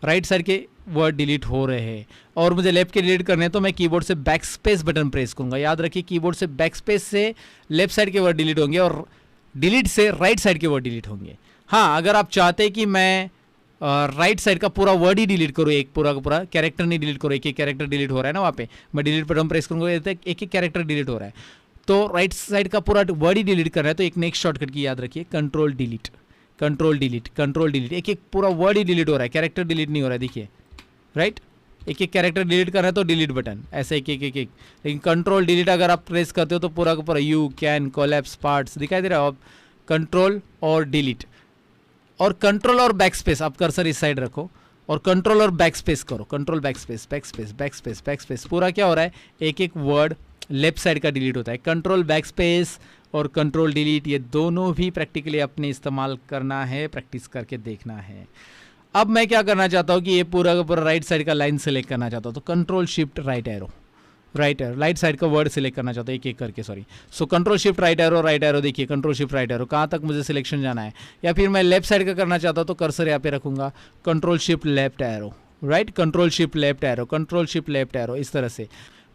राइट साइड के वर्ड डिलीट हो रहे हैं और मुझे लेफ्ट के डिलीट करने हैं, तो मैं कीबोर्ड से बैक स्पेस बटन प्रेस करूंगा। याद रखिए कीबोर्ड से बैक स्पेस से लेफ्ट साइड के वर्ड डिलीट होंगे और डिलीट से राइट साइड के वर्ड डिलीट होंगे। हाँ, अगर आप चाहते हैं कि मैं राइट साइड का पूरा वर्ड ही डिलीट करो, एक पूरा का पूरा कैरेक्टर नहीं डिलीट करो, एक एक कैरेक्टर डिलीट हो रहा है ना वहाँ पे, मैं डिलीट बटन प्रेस करूँगा एक एक कैरेक्टर डिलीट हो रहा है, तो राइट साइड का पूरा वर्ड ही डिलीट कर रहा है, तो एक नेक्स्ट शॉर्टकट की याद रखिए, control delete, control delete, control delete, एक एक पूरा वर्ड ही डिलीट हो रहा है, कैरेक्टर डिलीट नहीं हो रहा है। देखिए राइट, एक एक कैरेक्टर डिलीट कर रहा है तो डिलीट बटन ऐसे एक एक एक एक, लेकिन कंट्रोल डिलीट अगर आप प्रेस करते हो तो पूरा का पूरा यू कैन कोलैप्स पार्ट्स दिखाई दे रहा है। अब कंट्रोल और डिलीट और कंट्रोल और बैक स्पेस, आप कर्सर इस साइड रखो और कंट्रोल और बैक स्पेस करो, control back space back space back space back space, पूरा क्या हो रहा है, एक एक वर्ड लेफ्ट साइड का डिलीट होता है। कंट्रोल बैक स्पेस और कंट्रोल डिलीट ये दोनों भी प्रैक्टिकली अपने इस्तेमाल करना है, प्रैक्टिस करके देखना है। अब मैं क्या करना चाहता हूँ कि ये पूरा का पूरा राइट साइड का लाइन सेलेक्ट करना चाहता हूँ, तो control shift right arrow, right arrow right side का वर्ड सिलेक्ट करना चाहता हूँ एक एक करके, sorry. So control shift right arrow, देखिए कंट्रोल शिफ्ट राइट एरो कहाँ तक मुझे सिलेक्शन जाना है, या फिर मैं लेफ्ट साइड का करना चाहता हूँ तो कर्सर यहाँ पे रखूँगा, control shift left arrow, right, control shift left arrow, control shift left arrow, इस तरह से।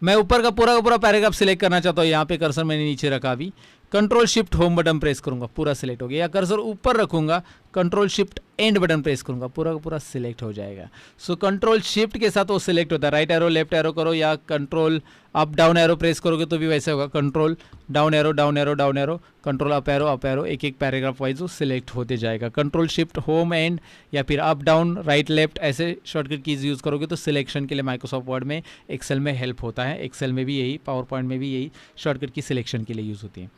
मैं ऊपर का पूरा पैराग्राफ सिलेक्ट करना चाहता हूँ, यहाँ पे कर्सर मैंने नीचे रखा, अभी control shift home button press करूँगा, पूरा सिलेक्ट हो गया, या कर्सर ऊपर रखूँगा, control shift and button press करूँगा, पूरा का पूरा सिलेक्ट हो जाएगा। सो कंट्रोल शिफ्ट के साथ वो सिलेक्ट होता है, राइट एरो लेफ्ट एरो करो या control up down arrow press करोगे तो भी वैसे होगा, control down arrow down arrow down arrow, control up arrow, एक एक पैराग्राफ वाइज वो सिलेक्ट होते जाएगा। कंट्रोल शिफ्ट होम एंड या फिर अप डाउन राइट लेफ्ट ऐसे शॉर्टकट कीज यूज़ करोगे तो सिलेक्शन के लिए माइक्रोसॉफ्ट वर्ड में एक्सेल में हेल्प होता है, एक्सेल में भी यही, पावर पॉइंट में भी यही शॉर्टकट की सिलेक्शन के लिए यूज़ होती है।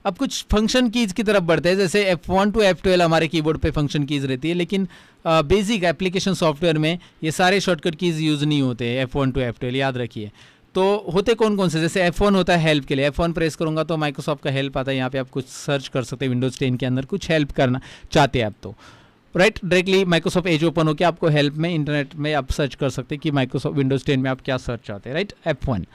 अब कुछ फंक्शन कीज़ की तरफ बढ़ते हैं, जैसे F1 to F12 हमारे कीबोर्ड पे फंक्शन कीज़ रहती है, लेकिन बेसिक एप्लीकेशन सॉफ्टवेयर में ये सारे शॉर्टकट कीज़ यूज़ नहीं होते हैं F1 to F12, याद रखिए। तो होते कौन कौन से, जैसे F1 होता है हेल्प के लिए, F1 प्रेस करूँगा तो माइक्रोसॉफ्ट का हेल्प आता है, यहाँ पे आप कुछ सर्च कर सकते हैं, विंडोज़ 10 के अंदर कुछ हेल्प करना चाहते हैं आप तो right, directly Microsoft Edge open होकर आपको हेल्प में इंटरनेट में आप सर्च कर सकते हैं कि माइक्रोसॉफ्ट विंडोज़ 10 में आप क्या सर्च चाहते हैं, राइट, F1।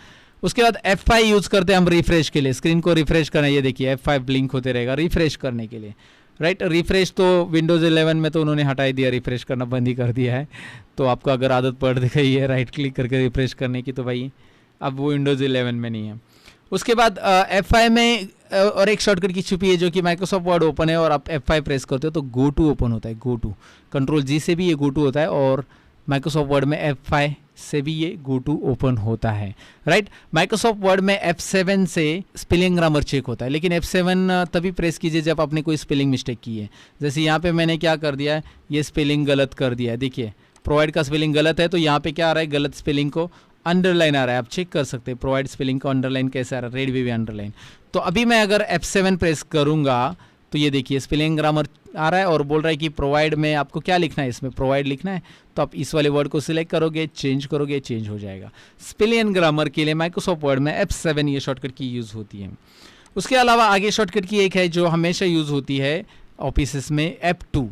उसके बाद F5 यूज़ करते हैं हम रिफ्रेश के लिए, स्क्रीन को रिफ्रेश करना, ये देखिए F5 ब्लिंक होते रहेगा रिफ्रेश करने के लिए, राइट। रिफ्रेश तो विंडोज़ 11 में तो उन्होंने हटा ही दिया, रिफ्रेश करना बंद ही कर दिया है। तो आपको अगर आदत पड़ गई है राइट क्लिक करके रिफ्रेश करने की, तो भाई अब वो विंडोज़ 11 में नहीं है। उसके बाद F5 में और एक शॉर्टकट की छुपी है जो कि माइक्रोसॉफ्ट वर्ड ओपन है और आप F5 प्रेस करते हो तो गो टू ओपन होता है। गो टू कंट्रोल जी से भी ये गो टू होता है और माइक्रोसॉफ्ट वर्ड में F5 से भी ये गो टू ओपन होता है, राइट। माइक्रोसॉफ्ट वर्ड में F7 से स्पेलिंग ग्रामर चेक होता है, लेकिन F7 तभी प्रेस कीजिए जब आपने कोई स्पेलिंग मिस्टेक की है। जैसे यहाँ पे मैंने क्या कर दिया है, ये स्पेलिंग गलत कर दिया है। देखिए प्रोवाइड का स्पेलिंग गलत है तो यहाँ पे क्या आ रहा है, गलत स्पेलिंग को अंडरलाइन आ रहा है। आप चेक कर सकते हैं प्रोवाइड स्पेलिंग को अंडरलाइन कैसे आ रहा है, रेड भी अंडरलाइन। तो अभी मैं अगर F7 प्रेस करूँगा तो ये देखिए स्पेलिंग ग्रामर आ रहा है और बोल रहा है कि प्रोवाइड में आपको क्या लिखना है, इसमें प्रोवाइड लिखना है। तो आप इस वाले वर्ड को सिलेक्ट करोगे, चेंज करोगे, चेंज हो जाएगा। स्पेलिंग ग्रामर के लिए माइक्रोसॉफ्ट वर्ड में F7 ये शॉर्टकट की यूज़ होती है। उसके अलावा आगे शॉर्टकट की एक है जो हमेशा यूज़ होती है ऑफिस में, F2।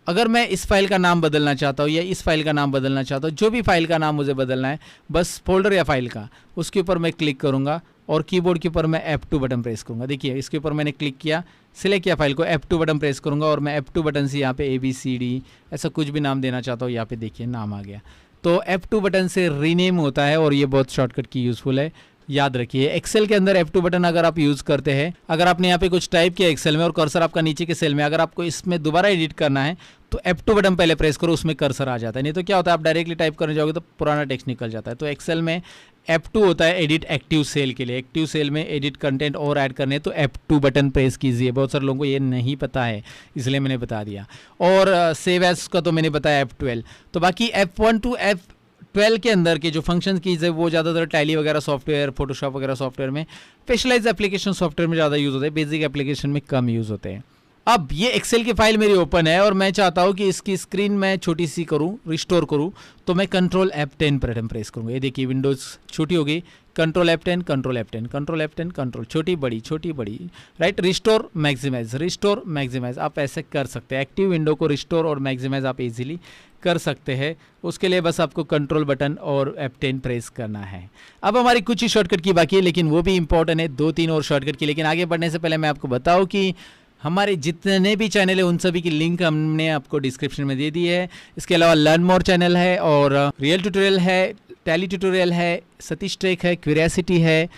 अगर मैं इस फाइल का नाम बदलना चाहता हूँ या इस फाइल का नाम बदलना चाहता हूँ, जो भी फाइल का नाम मुझे बदलना है, बस फोल्डर या फाइल का, उसके ऊपर मैं क्लिक करूँगा और कीबोर्ड के ऊपर मैं F2 बटन प्रेस करूँगा। देखिए इसके ऊपर मैंने क्लिक किया, सिलेक्ट किया फाइल को, F2 बटन प्रेस करूँगा और मैं F2 बटन से यहाँ पे ABCD ऐसा कुछ भी नाम देना चाहता हूँ, यहाँ पे देखिए नाम आ गया। तो F2 बटन से रीनेम होता है और ये बहुत शॉर्टकट की यूज़फुल है, याद रखिए। एक्सेल के अंदर F2 बटन अगर आप यूज़ करते हैं, अगर आपने यहाँ पे कुछ टाइप किया एक्सेल में और कर्सर आपका नीचे के सेल में, अगर आपको इसमें दोबारा एडिट करना है तो F2 बटन पहले प्रेस करो, उसमें कर्सर आ जाता है। नहीं तो क्या होता है, आप डायरेक्टली टाइप करने जाओगे तो पुराना टेक्स्ट निकल जाता है। तो एक्सेल में F2 होता है एडिट एक्टिव सेल के लिए। एक्टिव सेल में एडिट कंटेंट और ऐड करने तो F2 बटन प्रेस कीजिए। बहुत सारे लोगों को ये नहीं पता है, इसलिए मैंने बता दिया। और सेव एज का तो मैंने बताया F12। तो बाकी F1 टू F12 के अंदर के जो फंक्शन कीज है वो ज़्यादातर टैली वगैरह सॉफ्टवेयर, फोटोशॉप वगैरह सॉफ्टवेयर में, स्पेशलाइज एप्लीकेशन सॉफ्टवेयर में ज़्यादा यूज़ होते हैं, बेसिक एप्लीकेशन में कम यूज़ होते हैं। अब ये एक्सेल की फाइल मेरी ओपन है और मैं चाहता हूँ कि इसकी स्क्रीन मैं छोटी सी करूँ, रिस्टोर करूँ, तो मैं कंट्रोल F10 बटन प्रेस करूँगा। ये देखिए विंडोज़ छोटी हो गई, control F10, control F10, control F10, control, छोटी बड़ी, राइट। रिस्टोर मैक्सिमाइज आप ऐसे कर सकते हैं। एक्टिव विंडो को रिस्टोर और मैक्सिमाइज आप इजीली कर सकते हैं। उसके लिए बस आपको कंट्रोल बटन और F10 प्रेस करना है। अब हमारी कुछ ही शॉर्टकट की बाकी है, लेकिन वो भी इंपॉर्टेंट है, 2-3 और शॉर्टकट की। लेकिन आगे बढ़ने से पहले मैं आपको बताऊँ कि हमारे जितने भी चैनल है उन सभी की लिंक हमने आपको डिस्क्रिप्शन में दे दी है। इसके अलावा लर्न मोर चैनल है और रियल ट्यूटोरियल है, टैली ट्यूटोरियल है, सतीश टेक है, क्यूरियोसिटी है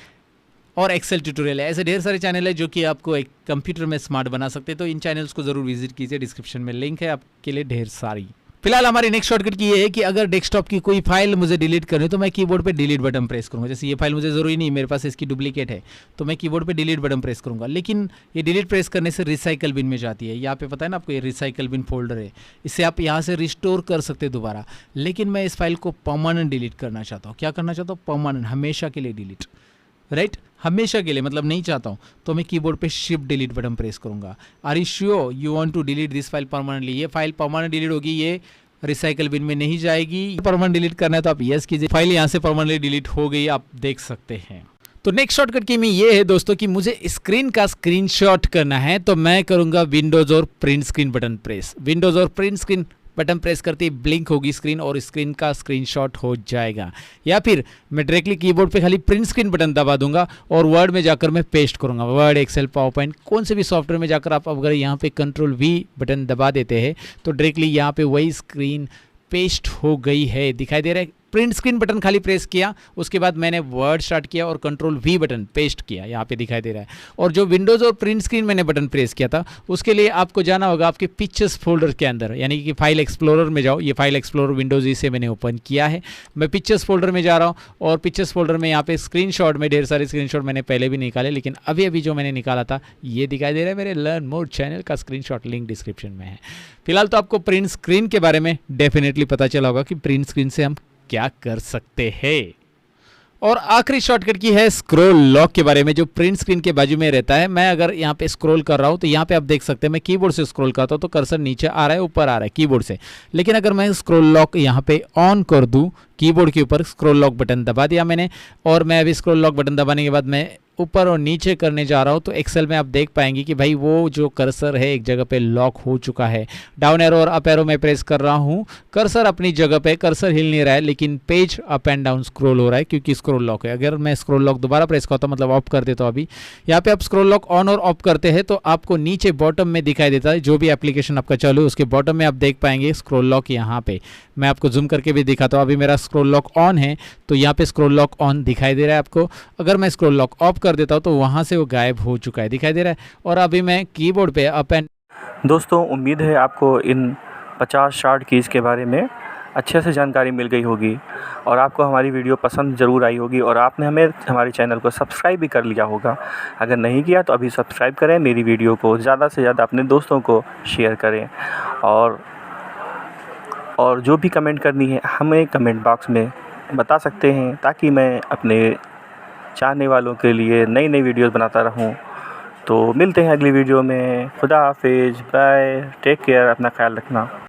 और एक्सेल ट्यूटोरियल है। ऐसे ढेर सारे चैनल है जो कि आपको एक कंप्यूटर में स्मार्ट बना सकते हैं। तो इन चैनल्स को ज़रूर विजिट कीजिए, डिस्क्रिप्शन में लिंक है आपके लिए ढेर सारी। फिलहाल हमारी नेक्स्ट शॉर्टकट की ये है कि अगर डेस्कटॉप की कोई फाइल मुझे डिलीट करनी है तो मैं कीबोर्ड पे डिलीट बटन प्रेस करूंगा। जैसे ये फाइल मुझे ज़रूरी नहीं, मेरे पास इसकी डुप्लीकेट है, तो मैं कीबोर्ड पे डिलीट बटन प्रेस करूंगा। लेकिन ये डिलीट प्रेस करने से रिसाइकल बिन में जाती है। यहाँ पे पता है ना आपको, ये रिसाइकल बिन फोल्डर है, इससे आप यहाँ से रिस्टोर कर सकते हैं दोबारा। लेकिन मैं इस फाइल को परमानेंट डिलीट करना चाहता हूँ। क्या करना चाहता हूँ? परमानेंट, हमेशा के लिए डिलीट, राइट। हमेशा के लिए मतलब नहीं चाहता हूँ, तो मैं कीबोर्ड पे शिफ्ट डिलीट बटन प्रेस करूँगा। Are you sure you want to delete this file permanently? ये फाइल परमानेंट डिलीट होगी, ये रिसाइकल बिन में नहीं जाएगी। परमानेंट डिलीट करना है तो आप यस कीजिए। फाइल यहाँ से परमानेंटली डिलीट हो गई, आप देख सकते हैं। तो नेक्स्ट शॉर्टकट की में ये है दोस्तों कि मुझे स्क्रीन का स्क्रीनशॉट करना है, तो मैं करूँगा विंडोज़ और print screen button press. Windows और प्रिंट स्क्रीन बटन प्रेस करते ही ब्लिंक होगी स्क्रीन और स्क्रीन का स्क्रीनशॉट हो जाएगा। या फिर मैं डायरेक्टली कीबोर्ड पे खाली प्रिंट स्क्रीन बटन दबा दूंगा और वर्ड में जाकर मैं पेस्ट करूंगा। वर्ड, एक्सेल, पावर पॉइंट, कौन से भी सॉफ्टवेयर में जाकर आप अगर यहाँ पे कंट्रोल V बटन दबा देते हैं तो डायरेक्टली यहाँ पे वही स्क्रीन पेस्ट हो गई है। दिखाई दे रहा है? प्रिंट स्क्रीन बटन खाली प्रेस किया, उसके बाद मैंने वर्ड स्टार्ट किया और कंट्रोल V बटन पेस्ट किया, यहाँ पे दिखाई दे रहा है। और जो विंडोज़ और प्रिंट स्क्रीन मैंने बटन प्रेस किया था उसके लिए आपको जाना होगा आपके पिक्चर्स फोल्डर के अंदर, यानी कि फाइल एक्सप्लोरर में जाओ। ये फाइल एक्सप्लोरर विंडोज़ ई से मैंने ओपन किया है। मैं पिक्चर्स फोल्डर में जा रहा हूँ और पिक्चर्स फोल्डर में यहाँ पे स्क्रीनशॉट में ढेर सारे स्क्रीनशॉट मैंने पहले भी निकाले, लेकिन अभी अभी जो मैंने निकाला था ये दिखाई दे रहा है मेरे लर्न मोर चैनल का स्क्रीनशॉट, लिंक डिस्क्रिप्शन में है। फिलहाल तो आपको प्रिंट स्क्रीन के बारे में डेफिनेटली पता चला होगा कि प्रिंट स्क्रीन से हम क्या कर सकते हैं। और आखिरी शॉर्टकट की है स्क्रॉल लॉक के बारे में, जो प्रिंट स्क्रीन के बाजू में रहता है। मैं अगर यहाँ पे स्क्रॉल कर रहा हूँ तो यहाँ पे आप देख सकते हैं मैं कीबोर्ड से स्क्रॉल करता हूँ तो कर्सर नीचे आ रहा है, ऊपर आ रहा है कीबोर्ड से। लेकिन अगर मैं स्क्रॉल लॉक यहाँ पे ऑन कर दूँ, कीबोर्ड के ऊपर स्क्रॉल लॉक बटन दबा दिया मैंने, और मैं अभी स्क्रॉल लॉक बटन दबाने के बाद मैं ऊपर और नीचे करने जा रहा हूँ तो एक्सेल में आप देख पाएंगे कि भाई वो जो कर्सर है एक जगह पे लॉक हो चुका है। डाउन एरो और अप एरो में प्रेस कर रहा हूँ, कर्सर अपनी जगह पे, कर्सर हिल नहीं रहा है लेकिन page up and down scroll हो रहा है क्योंकि स्क्रॉल लॉक है। अगर मैं स्क्रॉल लॉक दोबारा प्रेस करता हूँ, मतलब ऑफ कर देता हूँ, अभी यहाँ पे आप स्क्रॉल लॉक ऑन और ऑफ करते हैं तो आपको नीचे बॉटम में दिखाई देता है, जो भी एप्लीकेशन आपका चालू है उसके बॉटम में आप देख पाएंगे स्क्रॉल लॉक यहाँ पे। मैं आपको जूम करके भी दिखाता हूँ, अभी मेरा स्क्रॉल लॉक ऑन है तो यहाँ पे स्क्रॉल लॉक ऑन दिखाई दे रहा है आपको। अगर मैं स्क्रॉल लॉक ऑफ कर देता हूँ तो वहाँ से वो गायब हो चुका है, दिखाई दे रहा है। और अभी मैं कीबोर्ड पे अप एंड दोस्तों उम्मीद है आपको इन 50 शॉर्ट कीज़ के बारे में अच्छे से जानकारी मिल गई होगी और आपको हमारी वीडियो पसंद ज़रूर आई होगी और आपने हमारे चैनल को सब्सक्राइब भी कर लिया होगा। अगर नहीं किया तो अभी सब्सक्राइब करें, मेरी वीडियो को ज़्यादा से ज़्यादा अपने दोस्तों को शेयर करें और जो भी कमेंट करनी है हमें कमेंट बॉक्स में बता सकते हैं ताकि मैं अपने चाहने वालों के लिए नई नई वीडियोज़ बनाता रहूं। तो मिलते हैं अगली वीडियो में। खुदा हाफिज़, बाय, टेक केयर, अपना ख्याल रखना।